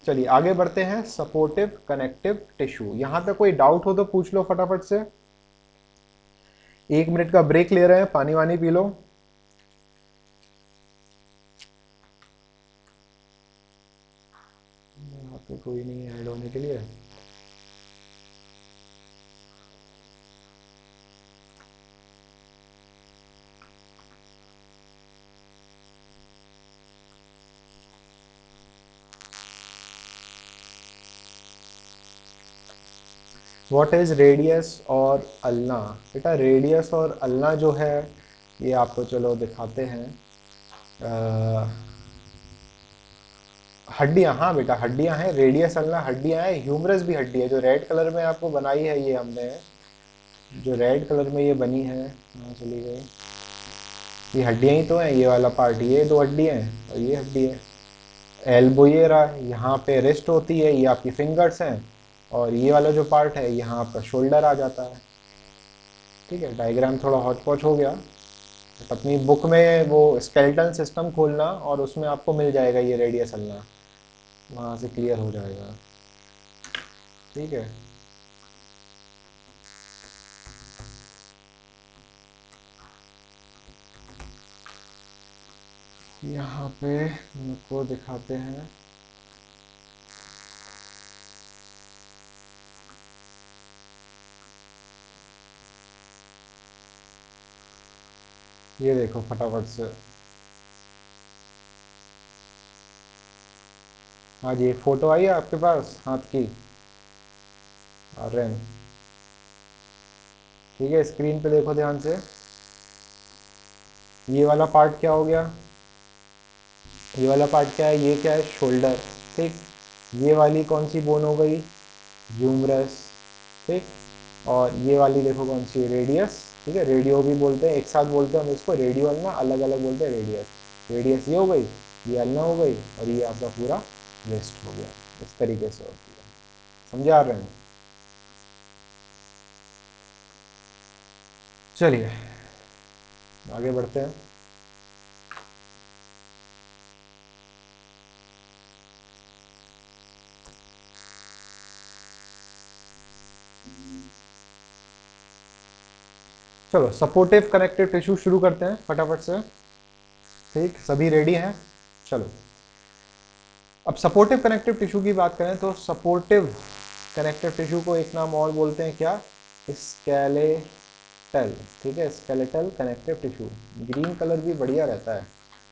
चलिए आगे बढ़ते हैं। सपोर्टिव कनेक्टिव टिश्यू, यहाँ पे कोई डाउट हो तो पूछ लो फटाफट से। 1 मिनट का ब्रेक ले रहे हैं, पानी वानी पी लो। यहाँ पे कोई नहीं है ऐड होने के लिए। व्हाट इज रेडियस और अल्ना, बेटा रेडियस और अल्ना जो है ये आपको चलो दिखाते हैं। हड्डियां, हाँ बेटा हड्डियां हैं, रेडियस अल्ना हड्डियां हैं, ह्यूमरस भी हड्डी है, जो रेड कलर में आपको बनाई है ये हमने, जो रेड कलर में ये बनी है, कहाँ चली गई, ये हड्डियां ही तो हैं, ये वाला पार्ट, ये दो हड्डियां हैं और ये हड्डी है। एल्बो ये रहा, यहाँ पे रिस्ट होती है, ये आपकी फिंगर्स हैं, और ये वाला जो पार्ट है यहाँ आपका शोल्डर आ जाता है। ठीक है, डायग्राम थोड़ा हॉट पॉच हो गया, बट अपनी बुक में वो स्केलेटल सिस्टम खोलना और उसमें आपको मिल जाएगा ये रेडियस अल्ना, वहाँ से क्लियर हो जाएगा। ठीक है, यहाँ पे हमको दिखाते हैं। ये देखो फटाफट से, हाँ जी, एक फोटो आई है आपके पास हाथ की, आर्यन। ठीक है, स्क्रीन पे देखो ध्यान से, ये वाला पार्ट क्या हो गया, ये वाला पार्ट क्या है, ये क्या है, शोल्डर। ठीक, ये वाली कौन सी बोन हो गई, ह्यूमरस। ठीक, और ये वाली देखो कौन सी, रेडियस। ठीक है, रेडियो भी बोलते हैं, एक साथ बोलते हैं हम इसको, रेडियो अल्ना, अलग अलग बोलते हैं रेडियस। रेडियस ये हो गई, ये अल्ना हो गई, और ये आपका पूरा वेस्ट हो गया। इस तरीके से होती है, समझे आ रहे हैं। चलिए आगे बढ़ते हैं। चलो सपोर्टिव कनेक्टिव टिश्यू शुरू करते हैं फटाफट से। ठीक, सभी रेडी हैं? चलो, अब सपोर्टिव कनेक्टिव टिश्यू की बात करें तो सपोर्टिव कनेक्टिव टिश्यू को एक नाम और बोलते हैं क्या? स्केलेटल। ठीक है, skeletal connective tissue. Green colour भी बढ़िया रहता है।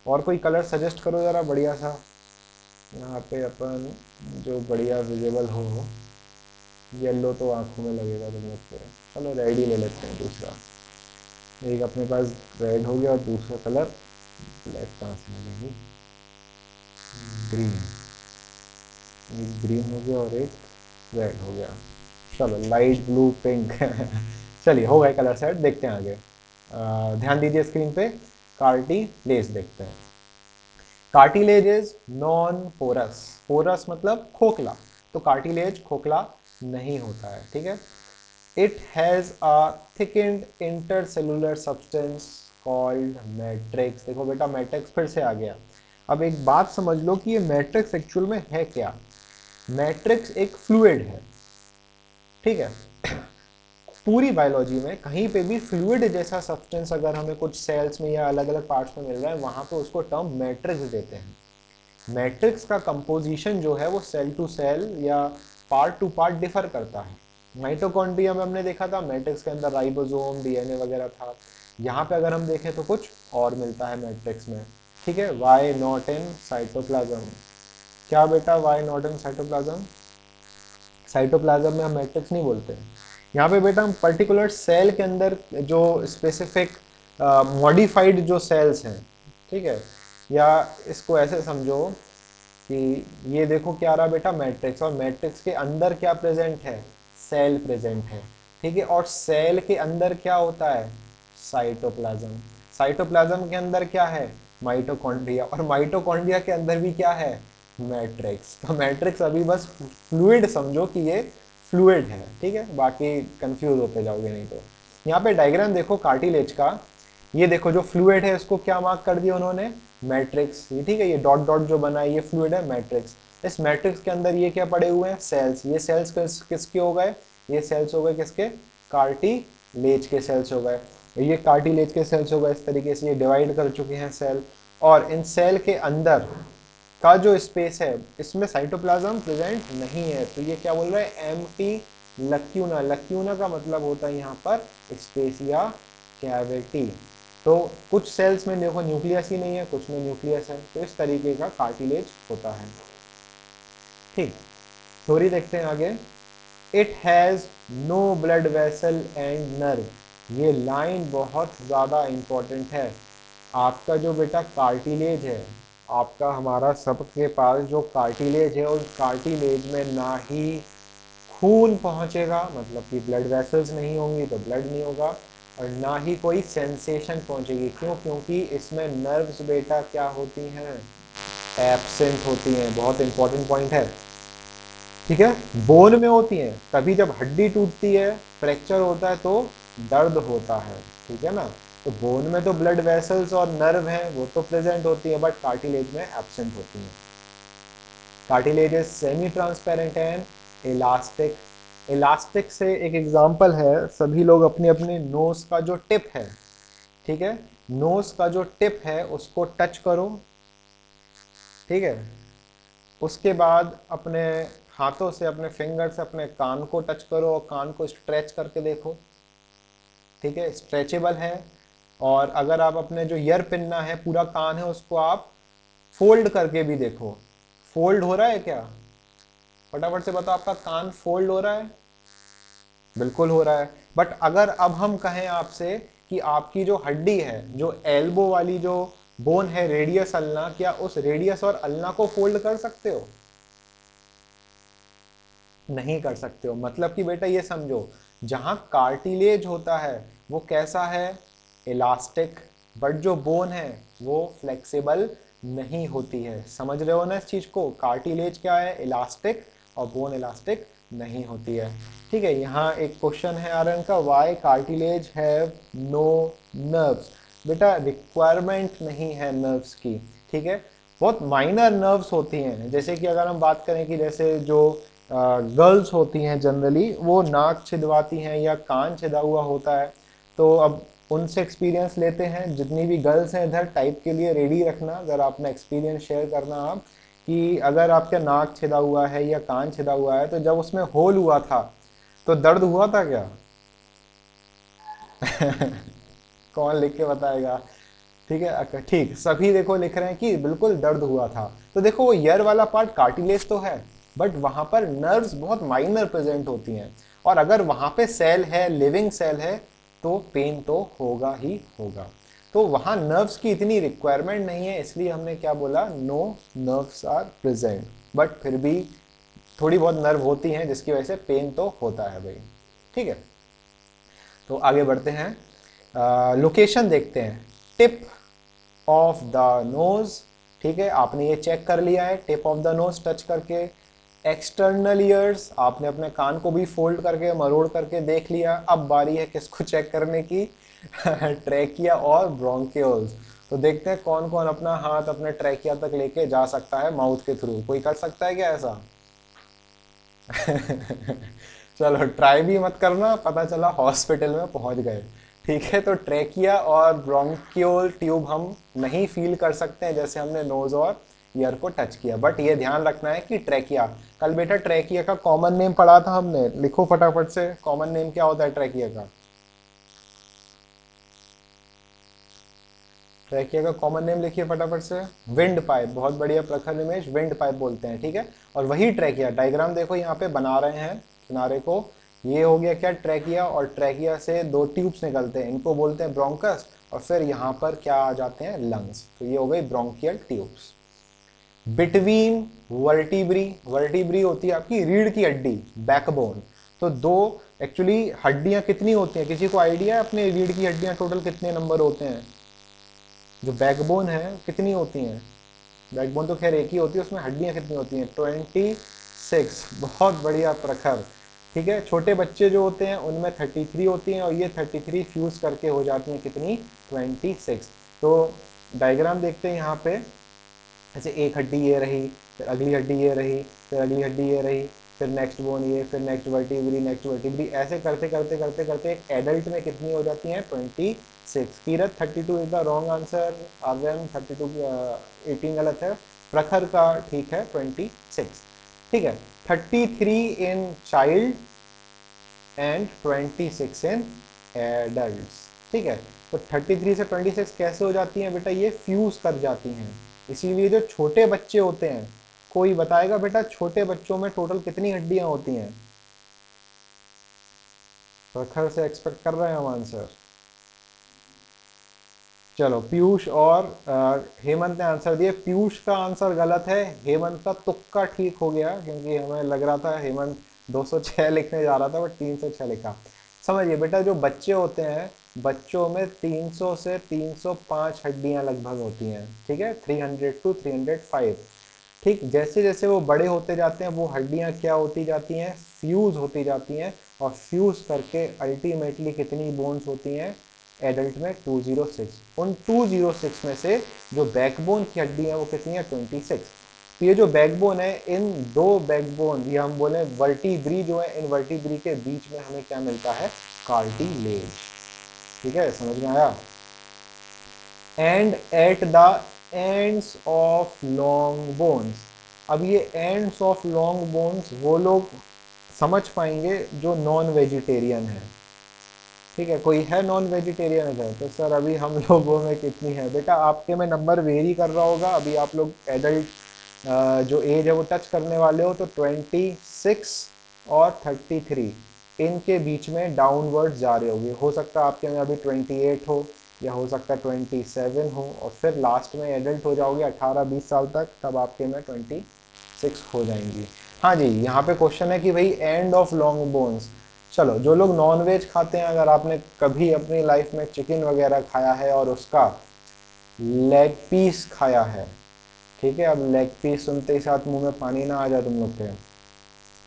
और कोई कलर सजेस्ट करो ज़रा बढ़िया सा, यहाँ पे अपन जो बढ़िया विजिबल हो। येलो तो आंखों में लगेगा तुम लोग के। चलो रेड ही ले लेते हैं दूसरा। एक अपने पास रेड हो गया और दूसरा कलर ब्लैक कहाँ से मिलेगी? ग्रीन। एक ग्रीन हो गया और एक रेड हो गया। चलो लाइट ब्लू पिंक चलिए हो गए कलर सेट, देखते हैं आगे। ध्यान दीजिए स्क्रीन पे, कार्टिलेज देखते हैं। Cartilage is non porous. Porous मतलब खोखला, तो कार्टिलेज खोखला नहीं होता है। ठीक है, it has a thickened intercellular substance called matrix. देखो बेटा मैट्रिक्स फिर से आ गया। अब एक बात समझ लो कि ये मैट्रिक्स एक्चुअल में है क्या। मैट्रिक्स एक फ्लूइड है। ठीक है, पूरी बायोलॉजी में कहीं पे भी फ्लूइड जैसा सब्सटेंस अगर हमें कुछ सेल्स में या अलग अलग पार्ट्स में मिल रहा है, वहां पे उसको टर्म मैट्रिक्स देते हैं। मैट्रिक्स का कंपोजिशन जो है वो सेल टू सेल या पार्ट टू पार्ट डिफर करता है। माइटोकॉन्ड्रिया में हमने देखा था मैट्रिक्स के अंदर राइबोसोम, डीएनए वगैरह था। यहाँ पे अगर हम देखें तो कुछ और मिलता है मैट्रिक्स में। ठीक है, वाई नॉट इन साइटोप्लाज्म। क्या बेटा why not in cytoplasm? Cytoplasm में हम मैट्रिक्स नहीं बोलते हैं। यहाँ पे बेटा हम पर्टिकुलर सेल के अंदर जो स्पेसिफिक मॉडिफाइड जो सेल्स हैं, ठीक है, या इसको ऐसे समझो कि ये देखो क्या रहा बेटा मैट्रिक्स, और मैट्रिक्स के अंदर क्या प्रेजेंट है? सेल प्रेजेंट है। ठीक है, और सेल के अंदर क्या होता है? साइटोप्लाज्म। साइटोप्लाज्म के अंदर क्या है? माइटोकॉन्ड्रिया, और माइटोकॉन्ड्रिया के अंदर भी क्या है? मैट्रिक्स। तो मैट्रिक्स अभी बस फ्लूइड समझो कि ये फ्लूइड है। ठीक है, बाकी कंफ्यूज होते जाओगे नहीं तो। यहाँ पे डायग्राम देखो कार्टिलेज का, ये देखो जो फ्लूइड है इसको क्या मार्क कर दिया उन्होंने? मैट्रिक्स। ये ठीक है, ये डॉट डॉट जो बना है ये फ्लूइड है, मैट्रिक्स। इस मैट्रिक्स के अंदर ये क्या पड़े हुए हैं? सेल्स। ये सेल्स किसके हो गए? ये सेल्स हो गए किसके? कार्टिलेज के सेल्स हो गए। ये कार्टिलेज के सेल्स हो गए। इस तरीके से ये डिवाइड कर चुके हैं सेल, और इन सेल के अंदर का जो स्पेस है इसमें साइटोप्लाज्म प्रेजेंट नहीं है। तो ये क्या बोल रहा है? एम्प्टी लक्यूना। लक्यूना का मतलब होता है यहाँ पर स्पेस या कैविटी। तो कुछ सेल्स में देखो न्यूक्लियस ही नहीं है, कुछ में न्यूक्लियस है। तो इस तरीके का कार्टिलेज होता है। ठीक, थ्योरी देखते हैं आगे। It has no blood vessel and nerve. ये लाइन बहुत ज़्यादा इंपॉर्टेंट है। आपका जो बेटा कार्टिलेज है, आपका हमारा सबके पास जो कार्टिलेज है, उस कार्टिलेज में ना ही खून पहुंचेगा, मतलब कि ब्लड वेसल्स नहीं होंगी तो ब्लड नहीं होगा, और ना ही कोई सेंसेशन पहुंचेगी। क्यों? क्योंकि इसमें नर्व्स बेटा क्या होती हैं? एब्सेंट होती हैं। बहुत इंपॉर्टेंट पॉइंट है। ठीक है, बोन में होती हैं। कभी जब हड्डी टूटती है, फ्रैक्चर होता है तो दर्द होता है। ठीक है ना, तो बोन में तो ब्लड वेसल्स और नर्व हैं, वो तो प्रेजेंट होती है, बट कार्टिलेज में एब्सेंट होती हैं। Cartilage is semi transparent and elastic. Elastic से एक एग्जांपल है, सभी लोग अपने अपने नोज का जो टिप है, ठीक है, नोज का जो टिप है उसको टच करो। ठीक है, उसके बाद अपने हाथों से, अपने फिंगर से अपने कान को टच करो और कान को स्ट्रेच करके देखो। ठीक है, स्ट्रेचेबल है। और अगर आप अपने जो ईयर पिन्ना है, पूरा कान है, उसको आप फोल्ड करके भी देखो। फोल्ड हो रहा है क्या? फटाफट से बताओ, आपका कान फोल्ड हो रहा है? बिल्कुल हो रहा है। बट अगर अब हम कहें आपसे कि आपकी जो हड्डी है, जो एल्बो वाली जो बोन है, रेडियस अल्ना, क्या उस रेडियस और अल्ना को फोल्ड कर सकते हो? नहीं कर सकते हो। मतलब कि बेटा ये समझो, जहां कार्टिलेज होता है वो कैसा है? इलास्टिक। बट जो बोन है वो फ्लेक्सिबल नहीं होती है। समझ रहे हो ना इस चीज को? कार्टिलेज क्या है? इलास्टिक, और बोन इलास्टिक नहीं होती है। ठीक है, यहाँ एक क्वेश्चन है आर्यन का, why cartilage have no nerves. बेटा रिक्वायरमेंट नहीं है नर्व्स की। ठीक है, बहुत माइनर नर्व्स होती हैं। जैसे कि अगर हम बात करें कि जैसे जो गर्ल्स होती हैं जनरली, वो नाक छिदवाती हैं या कान छिदा हुआ होता है, तो अब उनसे एक्सपीरियंस लेते हैं। जितनी भी गर्ल्स हैं इधर टाइप के लिए रेडी रखना, अगर आपने एक्सपीरियंस शेयर करना आप, कि अगर आपका नाक छिदा हुआ है या कान छिदा हुआ है तो जब उसमें होल हुआ था तो दर्द हुआ था क्या? कौन लिख के बताएगा? ठीक है, ठीक, सभी देखो लिख रहे हैं कि बिल्कुल दर्द हुआ था। तो देखो वो ईयर वाला पार्ट कार्टिलेज तो है, बट वहां पर नर्व्स बहुत माइनर प्रेजेंट होती हैं, और अगर वहां पे सेल है, लिविंग सेल है, तो पेन तो होगा ही होगा। तो वहां नर्व्स की इतनी रिक्वायरमेंट नहीं है, इसलिए हमने क्या बोला, no nerves are present, but फिर भी थोड़ी बहुत नर्व होती हैं जिसकी वजह से पेन तो होता है भाई। ठीक है, तो आगे बढ़ते हैं, लोकेशन देखते हैं। टिप ऑफ द नोज, ठीक है, आपने ये चेक कर लिया है tip of the nose touch करके। एक्सटर्नल ईयर्स, आपने अपने कान को भी फोल्ड करके मरोड़ करके देख लिया। अब बारी है किसको चेक करने की? ट्रैकिया और ब्रोंकियोल्स। तो देखते हैं कौन कौन अपना हाथ अपने ट्रैकिया तक लेके जा सकता है माउथ के थ्रू। कोई कर सकता है क्या ऐसा? चलो ट्राई भी मत करना, पता चला हॉस्पिटल में पहुंच गए। ठीक है, तो ट्रैकिया और ब्रोंकियोल ट्यूब हम नहीं फील कर सकते हैं जैसे हमने नोज और ईयर को टच किया, बट ये ध्यान रखना है कि ट्रैकिया, कल बेटा ट्रैकिया का कॉमन नेम पढ़ा था हमने, लिखो फटाफट से, कॉमन नेम क्या होता है ट्रैकिया का? ट्रैकिया का कॉमन नेम लिखिए फटाफट से। विंड पाइप, बहुत बढ़िया प्रखर निमेश, विंड पाइप बोलते हैं। ठीक है, और वही ट्रैकिया, डायग्राम देखो यहाँ पे बना रहे हैं किनारे को, ये हो गया क्या, ट्रैकिया, और ट्रैकिया से दो ट्यूब्स निकलते हैं, इनको बोलते हैं ब्रोंकस, और फिर यहाँ पर क्या आ जाते हैं, लंग्स। तो ये हो गई bronchial tubes. Between vertebrae, vertebrae होती है आपकी रीढ़ की हड्डी, बैकबोन। तो दो एक्चुअली हड्डियां कितनी होती हैं, किसी को आइडिया है अपने रीढ़ की हड्डियां टोटल कितने नंबर होते हैं? जो बैकबोन है कितनी होती हैं? बैकबोन तो खैर एक ही होती है, उसमें हड्डियां कितनी होती हैं? 26। बहुत बढ़िया प्रखर। ठीक है, छोटे बच्चे जो होते हैं उनमें 33 होती हैं, और ये 33 फ्यूज करके हो जाती हैं कितनी, 26। तो डायग्राम देखते हैं यहाँ पे, ऐसे एक हड्डी ये रही, फिर अगली हड्डी ये रही, फिर अगली हड्डी ये रही, फिर नेक्स्ट बोन ये, फिर नेक्स्ट वर्टिब्री, नेक्स्ट वर्टिब्री, ऐसे करते करते करते करते एक एडल्ट में कितनी हो जाती हैं, 26। Tirath 32 is the wrong answer, Aryan 32 18 गलत है, प्रखर का ठीक है 26। ठीक है, 33 in child and 26 in adult. ठीक है, तो 33 से 26 कैसे हो जाती हैं बेटा, ये फ्यूज कर जाती हैं। इसीलिए जो छोटे बच्चे होते हैं, कोई बताएगा बेटा छोटे बच्चों में टोटल कितनी हड्डियां होती हैं? प्रखर से एक्सपेक्ट कर रहे हैं हम आंसर। चलो पीयूष और हेमंत ने आंसर दिए। पीयूष का आंसर गलत है, हेमंत का तुक्का ठीक हो गया, क्योंकि हमें लग रहा था हेमंत 206 लिखने जा रहा था बट 306 लिखा। समझिए बेटा, जो बच्चे होते हैं, बच्चों में 300 से 305 हड्डियां लगभग होती हैं। ठीक है, 300 टू 305। ठीक, जैसे जैसे वो बड़े होते जाते हैं वो हड्डियां क्या होती जाती हैं, फ्यूज होती जाती हैं, और फ्यूज करके अल्टीमेटली कितनी बोन्स होती हैं एडल्ट में, 206। उन 206 में से जो बैकबोन की हड्डी है वो कितनी है, 26। तो ये जो बैकबोन है, इन दो बैकबोन, ये हम बोले वर्टिब्री जो है, इन वर्टिब्री के बीच में हमें क्या मिलता है, कार्टिलेज। ठीक है, समझ में आया? And at the ends of long bones, अब ये एंड्स ऑफ लॉन्ग बोन्स वो लोग समझ पाएंगे जो नॉन वेजिटेरियन है। ठीक है, कोई है नॉन वेजिटेरियन है? तो सर अभी हम लोगों में कितनी है बेटा, आपके में नंबर वेरी कर रहा होगा, अभी आप लोग एडल्ट जो एज है वो टच करने वाले हो, तो 26 और 33 इनके बीच में डाउनवर्ड जा रहे होगे। हो सकता है आपके में अभी 28 हो, या हो सकता है 27 हो, और फिर लास्ट में एडल्ट हो जाओगे 18-20 साल तक, तब आपके में 26 हो जाएंगी। हाँ जी, यहाँ पे क्वेश्चन है कि भाई एंड ऑफ लॉन्ग बोन्स। चलो, जो लोग नॉन वेज खाते हैं, अगर आपने कभी अपनी लाइफ में चिकन वगैरह खाया है और उसका लेग पीस खाया है, ठीक है, अब लेग पीस सुनते ही साथ मुंह में पानी ना आ जाए तुम लोग के।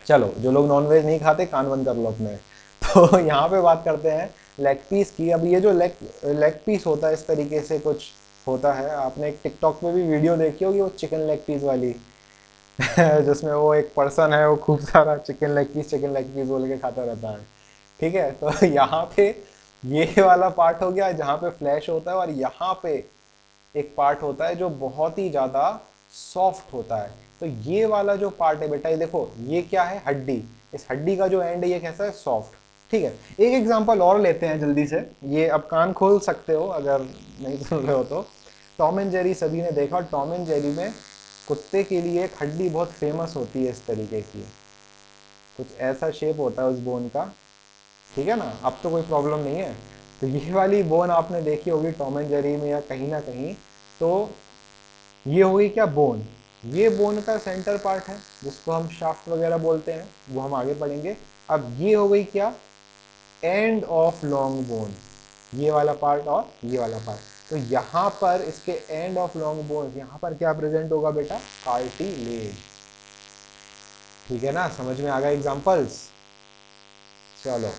चलो, जो लोग नॉन वेज नहीं खाते कान बंद कर लो अपने। तो यहाँ पे बात करते हैं लेग पीस की। अब ये जो लेग पीस होता है, इस तरीके से कुछ होता है, आपने एक टिकटॉक पे भी वीडियो देखी होगी वो चिकन लेग पीस वाली, जिसमें वो एक पर्सन है, वो खूब सारा चिकन लेग पीस बोल के खाता रहता है। ठीक है, तो यहाँ पे ये वाला पार्ट हो गया जहाँ पे फ्लैश होता है, और यहाँ पे एक पार्ट होता है जो बहुत ही ज़्यादा सॉफ्ट होता है। तो ये वाला जो पार्ट है बेटा, ये देखो, ये क्या है, हड्डी। इस हड्डी का जो एंड है ये कैसा है, सॉफ्ट। ठीक है, एक एग्जांपल और लेते हैं जल्दी से। ये अब कान खोल सकते हो अगर नहीं सुन रहे हो तो। टॉम एंड जेरी सभी ने देखा, और टॉम एंड जेरी में कुत्ते के लिए एक हड्डी बहुत फेमस होती है इस तरीके की, कुछ ऐसा शेप होता है उस बोन का। ठीक है ना, अब तो कोई प्रॉब्लम नहीं है। तो ये वाली बोन आपने देखी होगी टॉम एंड जेरी में या कहीं ना कहीं। तो ये हो गई क्या, बोन। ये बोन का सेंटर पार्ट है जिसको हम शाफ्ट वगैरह बोलते हैं, वो हम आगे पढ़ेंगे। अब ये हो गई क्या, एंड ऑफ लॉन्ग बोन, ये वाला पार्ट और ये वाला पार्ट। तो यहाँ पर इसके एंड ऑफ लॉन्ग बोन, यहाँ पर क्या प्रेजेंट होगा बेटा, कार्टिलेज। ठीक है ना, समझ में आ गया एग्जांपल्स। चलो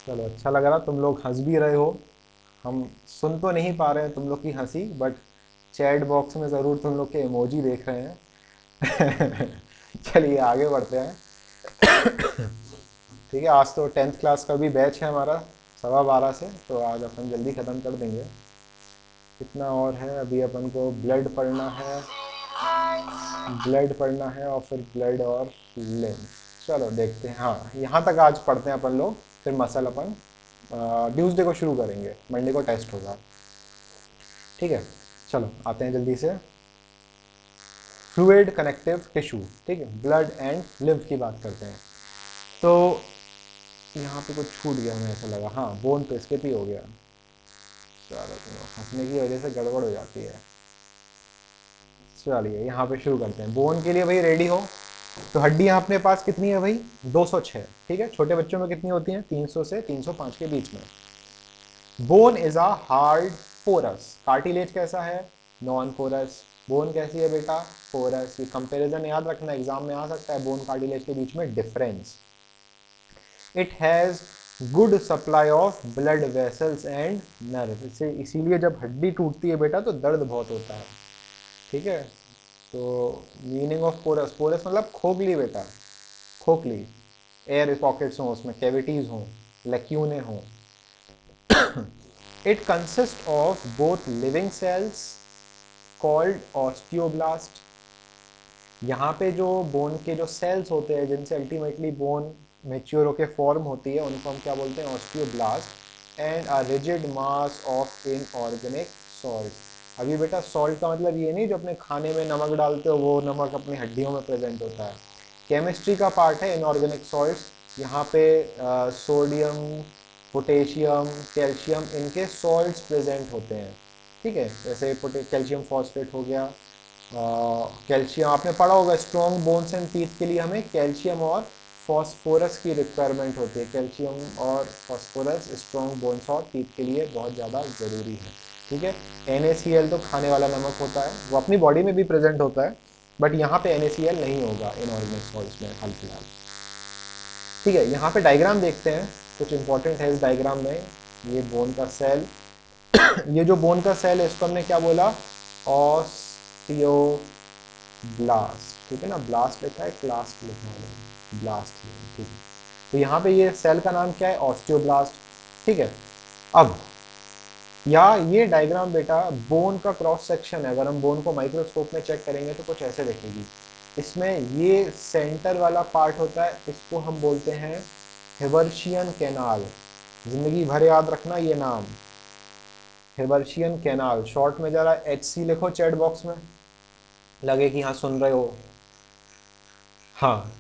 चलो, अच्छा लग रहा, तुम लोग हंस भी रहे हो। हम सुन तो नहीं पा रहे हैं तुम लोग की हंसी, बट चैट बॉक्स में ज़रूर तुम लोग के इमोजी देख रहे हैं। चलिए आगे बढ़ते हैं। ठीक है, आज तो 10th क्लास का भी बैच है हमारा 12:15 से, तो आज अपन जल्दी ख़त्म कर देंगे। कितना और है अभी, अपन को ब्लड पढ़ना है, ब्लड पढ़ना है, और फिर ब्लड और लिम्फ। चलो देखते हैं, हाँ यहाँ तक आज पढ़ते हैं अपन लोग, फिर मसल अपन ट्यूसडे को शुरू करेंगे, मंडे को टेस्ट होगा। ठीक है, चलो आते हैं जल्दी से। फ्लूइड कनेक्टिव टिश्यू, ठीक है, ब्लड एंड लिम्फ की बात करते हैं। तो यहाँ पे कुछ छूट गया, हमें ऐसा लगा, हाँ बोन तो स्किप ही हो गया। चलो हंसने की वजह से गड़बड़ हो जाती है। चलिए यहाँ पे शुरू करते हैं। बोन के लिए भाई रेडी हो। तो हड्डियाँ अपने पास कितनी है भाई, 206। ठीक है, छोटे बच्चों में कितनी होती हैं, 300 से 305 के बीच में। Bone is a hard porous. Cartilage कैसा है, नॉन पोरस। बोन कैसी है बेटा, पोरस। ये कंपैरिजन याद रखना, एग्जाम में आ सकता है बोन कार्टिलेज के बीच में difference. It has good supply of blood vessels and nerve. इसीलिए जब हड्डी टूटती है बेटा तो दर्द बहुत होता है। ठीक है, तो मीनिंग ऑफ पोरस, पोरस मतलब खोखली बेटा, खोखली। एयर पॉकेट्स हों उसमें, कैविटीज हों, लैक्यूने हों। It consist of both living cells called osteoblast. यहाँ पे जो बोन के जो सेल्स होते हैं जिनसे अल्टीमेटली बोन मेच्योर होकर फॉर्म होती है, उनको हम क्या बोलते हैं, osteoblast. And a rigid mass of inorganic salt. अभी बेटा सॉल्ट का मतलब ये नहीं जो अपने खाने में नमक डालते हो वो नमक अपनी हड्डियों में प्रेजेंट होता है, केमिस्ट्री का पार्ट है इनऑर्गेनिक सॉल्ट्स। यहाँ पे सोडियम, पोटेशियम, कैल्शियम, इनके सॉल्ट्स प्रेजेंट होते हैं। ठीक है, जैसे कैल्शियम फॉस्फेट हो गया। कैल्शियम आपने पढ़ा होगा, स्ट्रॉन्ग बोन्स एंड टीथ के लिए हमें कैल्शियम और फॉस्फोरस की रिक्वायरमेंट होती है। कैल्शियम और फॉस्फोरस स्ट्रॉन्ग बोन्स और टीथ के लिए बहुत ज़्यादा ज़रूरी है। ठीक है, NaCl तो खाने वाला नमक होता है, वो अपनी बॉडी में भी प्रेजेंट होता है, बट यहाँ पे NaCl नहीं होगा इनऑर्गेनिक सॉल्ट्स में हाल फिलहाल। ठीक है, यहाँ पे डायग्राम देखते हैं, कुछ इंपॉर्टेंट है इस डायग्राम में। ये बोन का सेल, ये जो बोन का सेल है इसको हमने क्या बोला, ऑस्टियोब्लास्ट। ठीक है ना, ब्लास्ट लिखा है, क्लास्ट लिखा है, ब्लास्ट। ठीक है, तो यहाँ पे ये सेल का नाम क्या है, ऑस्टियोब्लास्ट। ठीक है, अब या ये डायग्राम बेटा बोन का क्रॉस सेक्शन है। अगर हम बोन को माइक्रोस्कोप में चेक करेंगे तो कुछ ऐसे दिखेगी। इसमें ये सेंटर वाला पार्ट होता है, इसको हम बोलते हैं हेबर्शियन कैनाल। जिंदगी भर याद रखना ये नाम, हेबर्शियन कैनाल। शॉर्ट में जरा HC लिखो चैट बॉक्स में, लगे कि हाँ सुन रहे हो। हाँ,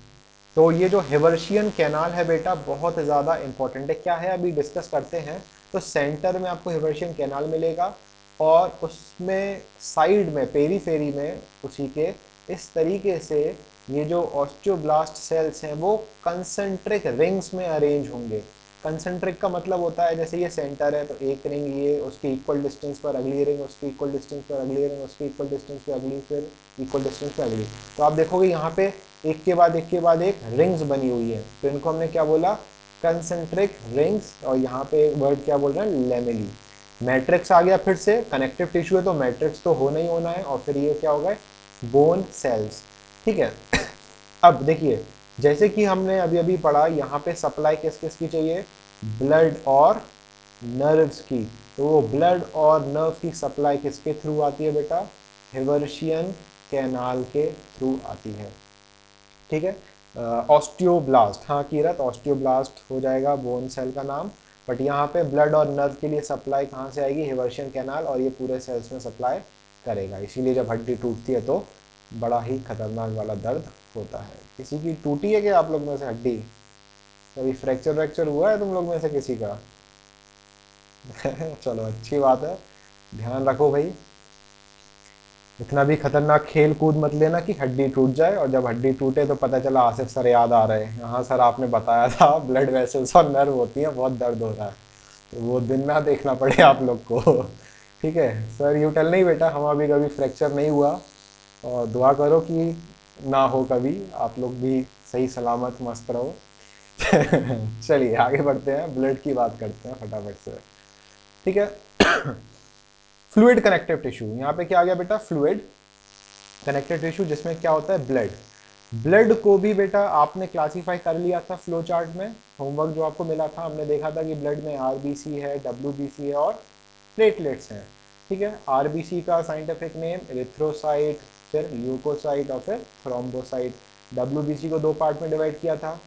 तो ये जो हेबर्शियन कैनाल है बेटा बहुत ज़्यादा इंपॉर्टेंट है। क्या है अभी डिस्कस करते हैं। तो सेंटर में आपको हेबर्शियन कैनाल मिलेगा, और उसमें साइड में, पेरीफेरी में उसी के, इस तरीके से ये जो ऑस्टियोब्लास्ट सेल्स हैं वो कंसेंट्रिक रिंग्स में अरेंज होंगे। कंसेंट्रिक का मतलब होता है जैसे ये सेंटर है तो एक रिंग ये, उसकी इक्वल डिस्टेंस पर अगली रिंग, उसकी इक्वल डिस्टेंस पर अगली रिंग, उसकी इक्वल डिस्टेंस पर अगली, फिर इक्वल डिस्टेंस पर अगली। तो आप देखोगे यहाँ पे एक के बाद एक के बाद एक रिंग्स बनी हुई है, तो इनको हमने क्या बोला, कंसेंट्रिक रिंग्स। और यहाँ पे वर्ड क्या बोल रहे हैं, लेमेली। मैट्रिक्स आ गया, फिर से कनेक्टिव टिश्यू है तो मैट्रिक्स तो होना ही होना है, और फिर ये क्या होगा, बोन सेल्स। ठीक है, अब देखिए जैसे कि हमने अभी अभी पढ़ा, यहाँ पे सप्लाई किस किस की चाहिए, ब्लड और नर्व्स की। तो वो ब्लड और नर्व की सप्लाई किसके थ्रू आती है बेटा? हेवर्शियन कैनाल के थ्रू आती है। ठीक है। ऑस्टियोब्लास्ट, हाँ कीरत, ऑस्टियोब्लास्ट हो जाएगा बोन सेल का नाम। बट यहाँ पे ब्लड और नर्व के लिए सप्लाई कहाँ से आएगी? हेवर्शियन कैनाल, और ये पूरे सेल्स में सप्लाई करेगा। इसीलिए जब हड्डी टूटती है तो बड़ा ही खतरनाक वाला दर्द होता है। किसी की टूटी है क्या आप लोग में से हड्डी? कभी फ्रैक्चर वैक्चर हुआ है तुम लोग में से किसी का? चलो अच्छी बात है, ध्यान रखो भाई। इतना भी खतरनाक खेल कूद मत लेना कि हड्डी टूट जाए, और जब हड्डी टूटे तो पता चला आसिफ सर याद आ रहे हैं, हाँ सर आपने बताया था ब्लड वेसल्स और नर्व होती है, बहुत दर्द हो रहा है। तो वो दिन ना देखना पड़े आप लोग को। ठीक है सर, यू टेल नहीं बेटा, हम अभी कभी फ्रैक्चर नहीं हुआ, और दुआ करो कि ना हो कभी, आप लोग भी सही सलामत मस्त रहो। चलिए आगे बढ़ते हैं, ब्लड की बात करते हैं फटाफट से। ठीक है। फ्लूइड कनेक्टिव टिश्यू, यहाँ पे क्या आ गया बेटा? फ्लूइड कनेक्टिव टिश्यू, जिसमें क्या होता है? ब्लड। ब्लड को भी बेटा आपने क्लासीफाई कर लिया था फ्लो चार्ट में, होमवर्क जो आपको मिला था, हमने देखा था कि ब्लड में आरबीसी है, डब्ल्यूबीसी है और प्लेटलेट्स हैं। ठीक है। आरबीसी का साइंटिफिक नेम एरिथ्रोसाइट, फिर ल्यूकोसाइट और फिर थ्रोम्बोसाइट। डब्ल्यूबीसी को दो पार्ट में डिवाइड किया था,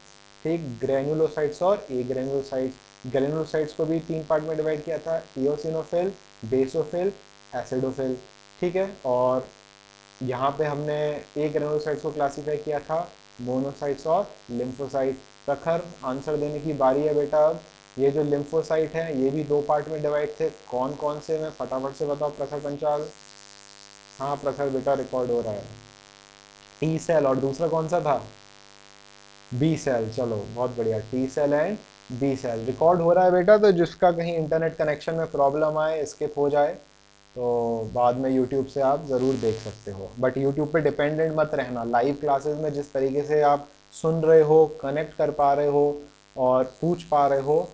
ठीक, ग्रेनुलोसाइट्स और ए ग्रेनुलोसाइट्स। ग्रेनुलोसाइट्स को भी तीन पार्ट में डिवाइड किया था, इओसिनोफिल, बेसोफिल, एसिडोफिल। ठीक है। और यहाँ पे हमने ए ग्रेनुलोसाइट्स को क्लासीफाई किया था, मोनोसाइट्स और लिम्फोसाइट। प्रखर आंसर देने की बारी है बेटा अब। ये जो लिम्फोसाइट है ये भी दो पार्ट में डिवाइड थे, कौन कौन से? मैं फटाफट से बताओ प्रखर पंचाल। हाँ प्रखर बेटा रिकॉर्ड हो रहा है। टी सेल, और दूसरा कौन सा था? B cell. चलो बहुत बढ़िया, T cell and B cell record हो रहा है बेटा। तो जिसका कहीं इंटरनेट कनेक्शन में प्रॉब्लम आए, स्किप हो जाए, तो बाद में यूट्यूब से आप ज़रूर देख सकते हो। बट यूट्यूब पे डिपेंडेंट मत रहना, लाइव क्लासेस में जिस तरीके से आप सुन रहे हो, कनेक्ट कर पा रहे हो और पूछ पा रहे हो,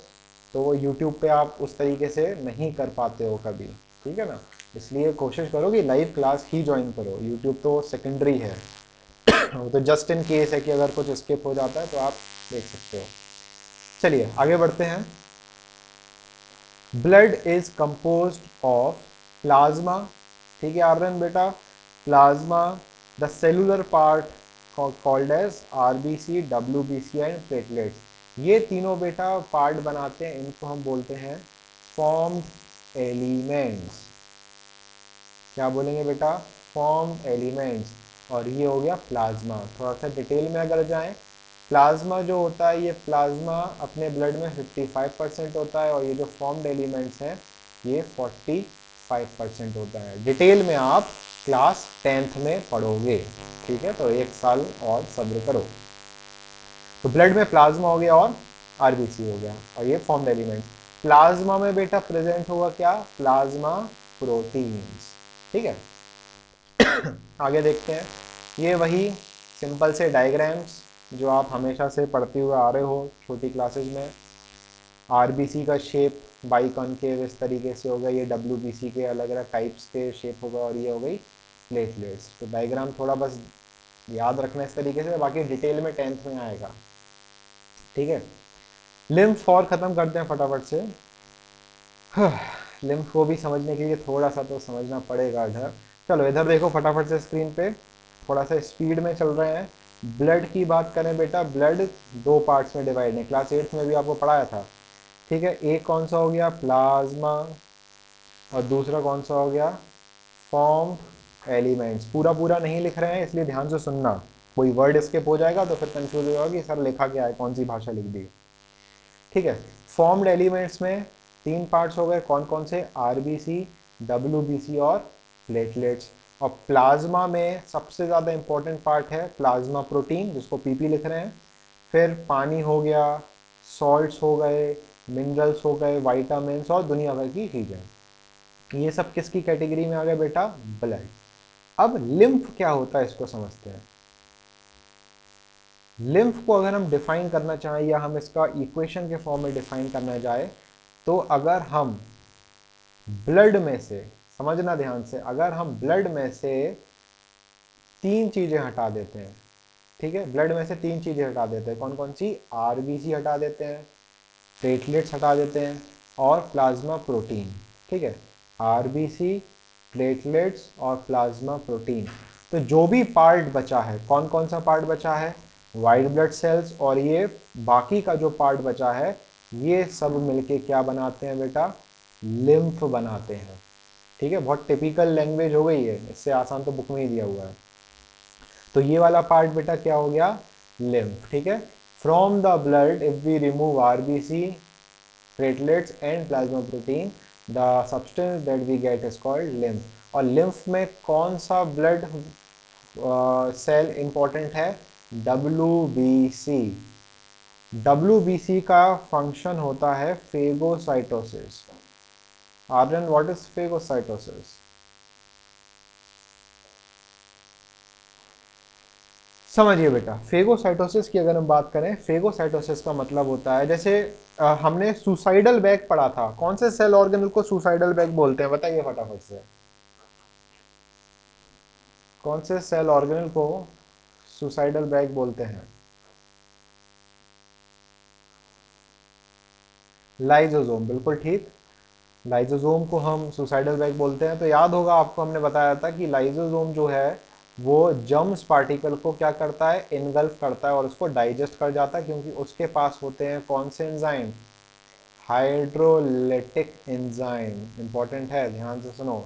तो वो यूट्यूब पे आप उस तरीके से नहीं कर पाते हो कभी। ठीक है ना? इसलिए कोशिश करो कि लाइव क्लास ही ज्वाइन करो, यूट्यूब तो सेकेंडरी है। वो तो जस्ट इन केस है कि अगर कुछ स्किप हो जाता है तो आप देख सकते हो। चलिए आगे बढ़ते हैं। Blood is compose of plasma. ठीक है आर्यन बेटा, plasma, the cellular part called as RBC, WBC and platelets. ये तीनों बेटा पार्ट बनाते हैं, इनको हम बोलते हैं फॉर्म्ड एलिमेंट्स। क्या बोलेंगे बेटा? Formed elements. और ये हो गया प्लाज्मा। थोड़ा सा डिटेल में अगर जाएं, प्लाज्मा जो होता है, ये प्लाज्मा अपने ब्लड में 55% होता है, और ये जो फॉर्म्ड एलिमेंट्स हैं ये 45% होता है। डिटेल में आप क्लास 10th में पढ़ोगे। ठीक है, तो एक साल और सब्र करो। तो ब्लड में प्लाज्मा हो गया और आरबीसी हो गया, और ये फॉर्म्ड एलिमेंट्स। प्लाज्मा में बेटा प्रेजेंट होगा क्या? Plasma proteins. ठीक है। आगे देखते हैं। ये वही सिंपल से डायग्राम्स जो आप हमेशा से पढ़ते हुए आ रहे हो छोटी क्लासेस में। आरबीसी का शेप बाई कॉनकेव इस तरीके से होगा, ये डब्ल्यूबीसी के अलग अलग टाइप्स के शेप होगा, और ये हो गई प्लेटलेट्स। तो डायग्राम थोड़ा बस याद रखना इस तरीके से, बाकी डिटेल में 10th में आएगा। ठीक है। लिम्फ और ख़त्म करते हैं फटाफट से। लिम्फ को भी समझने के लिए थोड़ा सा तो समझना पड़ेगा इधर। चलो इधर देखो फटाफट से स्क्रीन पे, थोड़ा सा स्पीड में चल रहे हैं। ब्लड की बात करें बेटा, ब्लड दो पार्ट्स में डिवाइड है, क्लास 8th में भी आपको पढ़ाया था। ठीक है। एक कौन सा हो गया? प्लाज्मा, और दूसरा कौन सा हो गया? Formed elements. पूरा पूरा नहीं लिख रहे हैं इसलिए ध्यान से सुनना, कोई वर्ड स्किप हो जाएगा तो फिर कंफ्यूज होगा कि सर लिखा क्या है, कौन सी भाषा लिख दी। ठीक है। फॉर्म्ड एलिमेंट्स में तीन पार्ट्स हो गए, कौन कौन से? आरबीसी, डब्ल्यूबीसी और प्लेटलेट्स। और प्लाज्मा में सबसे ज़्यादा इंपॉर्टेंट पार्ट है प्लाज्मा प्रोटीन, जिसको पीपी लिख रहे हैं। फिर पानी हो गया, सॉल्ट्स हो गए, मिनरल्स हो गए, वाइटामिन और दुनिया भर की चीज़ें। ये सब किसकी कैटेगरी में आ गया बेटा? ब्लड। अब लिम्फ क्या होता है इसको समझते हैं। लिम्फ को अगर हम डिफाइन करना चाहें, या हम इसका इक्वेशन के फॉर्म में डिफाइन करना जाए, तो अगर हम ब्लड में से, समझना ध्यान से, अगर हम ब्लड में से तीन चीजें हटा देते हैं, ठीक है, ब्लड में से तीन चीजें हटा देते हैं, कौन कौन सी? आरबीसी हटा देते हैं, प्लेटलेट्स हटा देते हैं और प्लाज्मा प्रोटीन, ठीक है, आरबीसी, प्लेटलेट्स और प्लाज्मा प्रोटीन। तो जो भी पार्ट बचा है, कौन कौन सा पार्ट बचा है, वाइट ब्लड सेल्स और ये बाकी का जो पार्ट बचा है, ये सब मिलके क्या बनाते हैं बेटा, लिम्फ बनाते हैं। ठीक है, बहुत टिपिकल लैंग्वेज हो गई है, इससे आसान तो बुक में ही दिया हुआ है। तो ये वाला पार्ट बेटा क्या हो गया, लिम्फ। ठीक है, from the blood if we remove RBC, platelets and plasma protein, the substance that we get is called lymph. और लिम्फ में कौन सा ब्लड सेल इंपॉर्टेंट है, WBC। WBC का फंक्शन होता है phagocytosis. Aryan, what is phagocytosis? समझिए बेटा, फेगोसाइटोसिस की अगर हम बात करें, फेगोसाइटोसिस का मतलब होता है, जैसे हमने सुसाइडल बैग पढ़ा था, कौन से सेल ऑर्गेनल को सुसाइडल बैग बोलते हैं, बताइए फटाफट से। कौन से सेल ऑर्गेनल को सुसाइडल बैग बोलते हैं? लाइजोसोम, बिल्कुल ठीक। लाइजोसोम को हम सुसाइडल बैग बोलते हैं। तो याद होगा आपको, हमने बताया था कि लाइजोसोम जो है वो जर्म्स पार्टिकल को क्या करता है, इनगल्फ करता है और उसको डाइजेस्ट कर जाता है, क्योंकि उसके पास होते हैं कौन से एंजाइम, हाइड्रोलिटिक एंजाइम। इंपॉर्टेंट है, ध्यान से सुनो,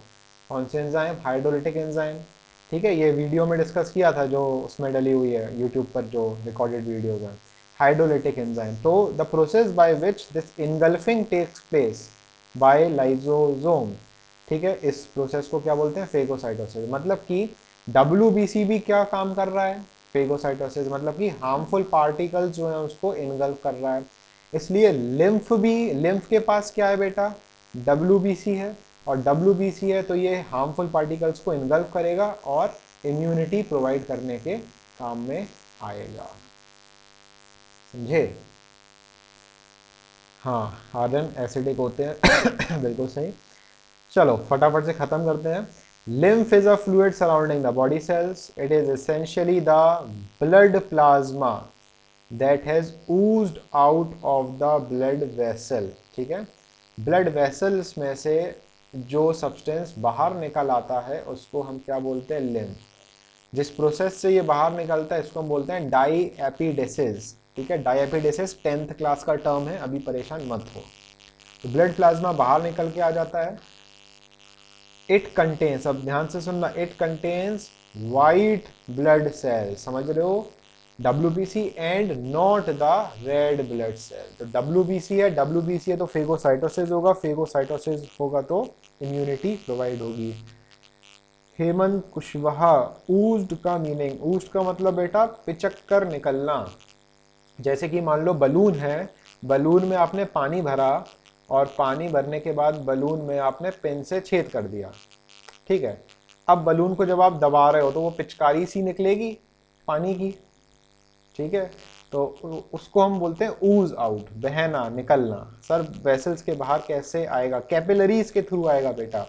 कौन से एंजाइम, हाइड्रोलिटिक एंजाइम। ठीक है, ये वीडियो में डिस्कस किया था जो उसमें डली हुई है यूट्यूब पर, जो रिकॉर्डेड वीडियोज हैं, हाइड्रोलिटिक एंजाइम। तो the process by which this engulfing takes place by lysosome, ठीक है, इस प्रोसेस को क्या बोलते हैं, फेगोसाइटोसिस। मतलब कि WBC भी क्या काम कर रहा है, फेगोसाइटोसिस, मतलब कि हार्मफुल पार्टिकल्स जो है उसको इनगल्फ कर रहा है। इसलिए लिम्फ भी, लिम्फ के पास क्या है बेटा, WBC है, और WBC है तो ये हार्मफुल पार्टिकल्स को इनगल्फ करेगा और इम्यूनिटी प्रोवाइड करने के काम में आएगा। समझे? हाँ, आर्यन एसिडिक होते हैं बिल्कुल सही। चलो फटाफट से खत्म करते हैं। lymph is a fluid surrounding the body cells. It is essentially the blood plasma that has oozed out of the blood vessel। ठीक है, ब्लड वेसल्स में से जो सब्सटेंस बाहर निकल आता है उसको हम क्या बोलते हैं, लिम्फ। जिस प्रोसेस से ये बाहर निकलता है इसको हम बोलते हैं डाई एपिडेसिस। ठीक है, डाई एपिडेसिस 10th क्लास का टर्म है, अभी परेशान मत हो। तो ब्लड प्लाज्मा बाहर निकल के आ जाता है। इट कंटेन्स, अब ध्यान से सुनना, it contains white blood cell, समझ रहे हो, WBC and not the red blood cell. तो WBC है तो फेगोसाइटोसिस होगा, फेगोसाइटोसिस होगा तो इम्यूनिटी प्रोवाइड होगी। हेमंत कुशवाहा, ऊज्ड का मीनिंग, ऊज्ड का मतलब बेटा पिचक कर निकलना। जैसे कि मान लो बलून है, बलून में आपने पानी भरा और पानी भरने के बाद बलून में आपने पेन से छेद कर दिया। ठीक है, अब बलून को जब आप दबा रहे हो तो वो पिचकारी सी निकलेगी पानी की। ठीक है, तो उसको हम बोलते हैं ऊज आउट, बहना, निकलना। सर वेसल्स के बाहर कैसे आएगा, कैपिलरीज के थ्रू आएगा बेटा।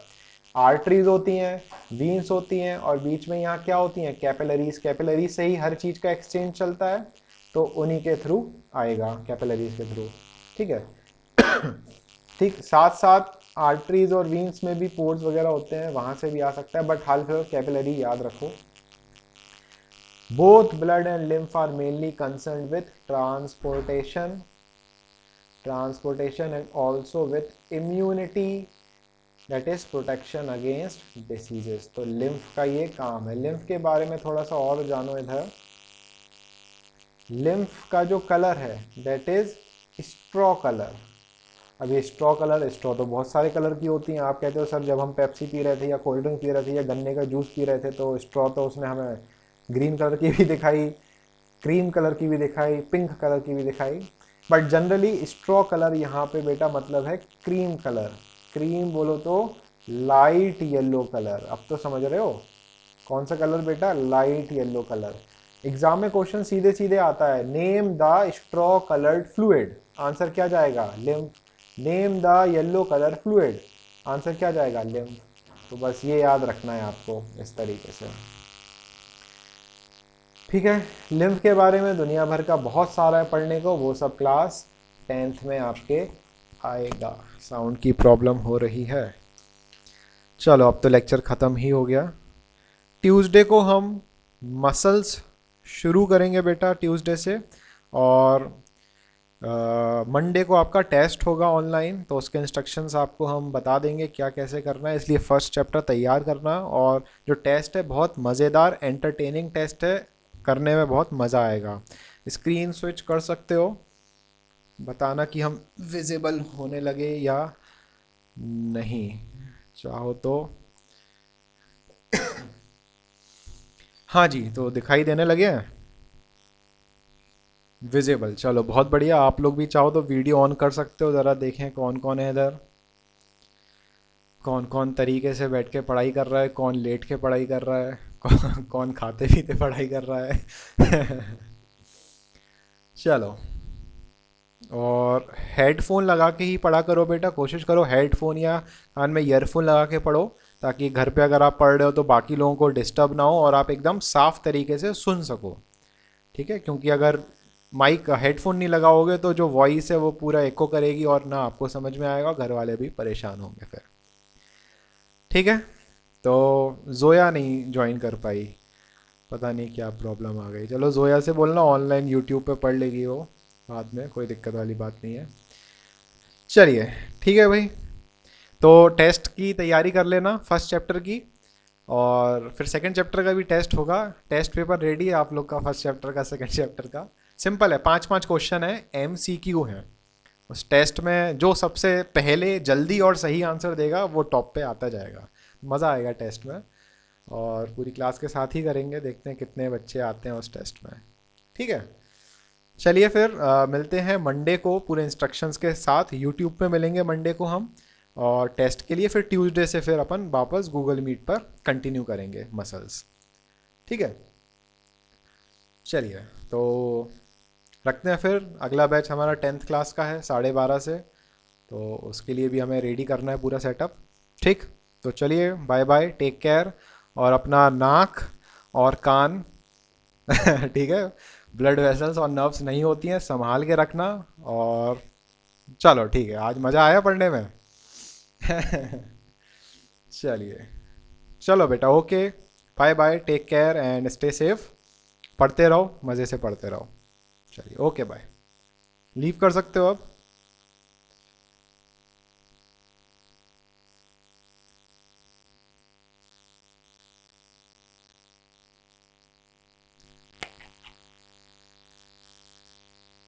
आर्टरीज होती हैं, वीन्स होती हैं और बीच में यहाँ क्या होती हैं, कैपिलरीज। कैपिलरीज से ही हर चीज का एक्सचेंज चलता है, तो उन्हीं के थ्रू आएगा, कैपिलरीज के थ्रू। ठीक है ठीक, साथ साथ आर्टरीज और वीन्स में भी पोर्स वगैरह होते हैं, वहां से भी आ सकता है, बट हाल फिलहाल कैपिलरी याद रखो। Both blood and lymph are mainly concern with transportation and also with immunity, that is protection against diseases. तो लिम्फ का ये काम है। लिम्फ के बारे में थोड़ा सा और जानो इधर। लिम्फ का जो कलर है दैट इज स्ट्रॉ कलर। अभी स्ट्रॉ कलर, स्ट्रॉ तो बहुत सारे कलर की होती हैं। आप कहते हो सर जब हम पेप्सी पी रहे थे या कोल्ड ड्रिंक पी रहे थे या गन्ने का जूस पी रहे थे तो स्ट्रॉ तो उसने हमें ग्रीन कलर की भी दिखाई, क्रीम कलर की भी दिखाई, पिंक कलर की भी दिखाई, बट जनरली स्ट्रॉ कलर यहाँ पे बेटा मतलब है क्रीम कलर। क्रीम बोलो तो लाइट येलो कलर। अब तो समझ रहे हो कौन सा कलर बेटा, लाइट येलो कलर। एग्जाम में क्वेश्चन सीधे सीधे आता है, name the straw coloured fluid, answer क्या जाएगा, lymph. Name the yellow colour fluid, answer क्या जाएगा, लिम्फ। तो बस ये याद रखना है आपको इस तरीके से। ठीक है, लिम्फ के बारे में दुनिया भर का बहुत सारा है पढ़ने को, वो सब क्लास 10th में आपके आएगा। साउंड की प्रॉब्लम हो रही है। चलो अब तो लेक्चर ख़त्म ही हो गया। ट्यूसडे को हम मसल्स शुरू करेंगे बेटा, ट्यूसडे से। और मंडे को आपका टेस्ट होगा ऑनलाइन, तो उसके इंस्ट्रक्शंस आपको हम बता देंगे क्या कैसे करना है, इसलिए फर्स्ट चैप्टर तैयार करना। और जो टेस्ट है बहुत मज़ेदार एंटरटेनिंग टेस्ट है, करने में बहुत मज़ा आएगा। स्क्रीन स्विच कर सकते हो, बताना कि हम विजिबल होने लगे या नहीं, चाहो तो। हाँ जी, तो दिखाई देने लगे हैं विजिबल। चलो बहुत बढ़िया। आप लोग भी चाहो तो वीडियो ऑन कर सकते हो, ज़रा देखें कौन कौन है इधर, कौन कौन तरीके से बैठ के पढ़ाई कर रहा है, कौन लेट के पढ़ाई कर रहा है, कौन खाते पीते पढ़ाई कर रहा है। चलो, और हेडफोन लगा के ही पढ़ा करो बेटा, कोशिश करो हेडफोन या कान में ईयरफोन लगा के पढ़ो, ताकि घर पे अगर आप पढ़ रहे हो तो बाकी लोगों को डिस्टर्ब ना हो और आप एकदम साफ तरीके से सुन सको। ठीक है, क्योंकि अगर माइक हेडफोन नहीं लगाओगे तो जो वॉइस है वो पूरा एको करेगी और ना आपको समझ में आएगा, घर वाले भी परेशान होंगे फिर। ठीक है, तो जोया नहीं ज्वाइन कर पाई, पता नहीं क्या प्रॉब्लम आ गई। चलो जोया से बोलना ऑनलाइन यूट्यूब पे पढ़ लेगी वो बाद में, कोई दिक्कत वाली बात नहीं है। चलिए ठीक है भाई, तो टेस्ट की तैयारी कर लेना फर्स्ट चैप्टर की, और फिर सेकंड चैप्टर का भी टेस्ट होगा। टेस्ट पेपर रेडी है आप लोग का, फर्स्ट चैप्टर का सेकंड चैप्टर का। सिंपल है, 5-5 क्वेश्चन है, MCQ है। उस टेस्ट में जो सबसे पहले जल्दी और सही आंसर देगा वो टॉप पे आता जाएगा। मज़ा आएगा टेस्ट में, और पूरी क्लास के साथ ही करेंगे, देखते हैं कितने बच्चे आते हैं उस टेस्ट में। ठीक है, चलिए फिर मिलते हैं मंडे को पूरे इंस्ट्रक्शंस के साथ। यूट्यूब पे मिलेंगे मंडे को हम, और टेस्ट के लिए फिर ट्यूसडे से फिर अपन वापस गूगल मीट पर कंटिन्यू करेंगे मसल्स। ठीक है, चलिए तो रखते हैं फिर। अगला बैच हमारा 10th क्लास का है 12:30 से, तो उसके लिए भी हमें रेडी करना है पूरा सेटअप। ठीक, तो चलिए बाय बाय, टेक केयर, और अपना नाक और कान ठीक है, ब्लड वेसल्स और नर्व्स नहीं होती हैं, संभाल के रखना। और चलो ठीक है, आज मज़ा आया पढ़ने में। चलिए, चलो बेटा, okay, bye bye, take care and stay safe. पढ़ते रहो, मज़े से पढ़ते रहो। चलिए ओके बाय, लीव कर सकते हो अब।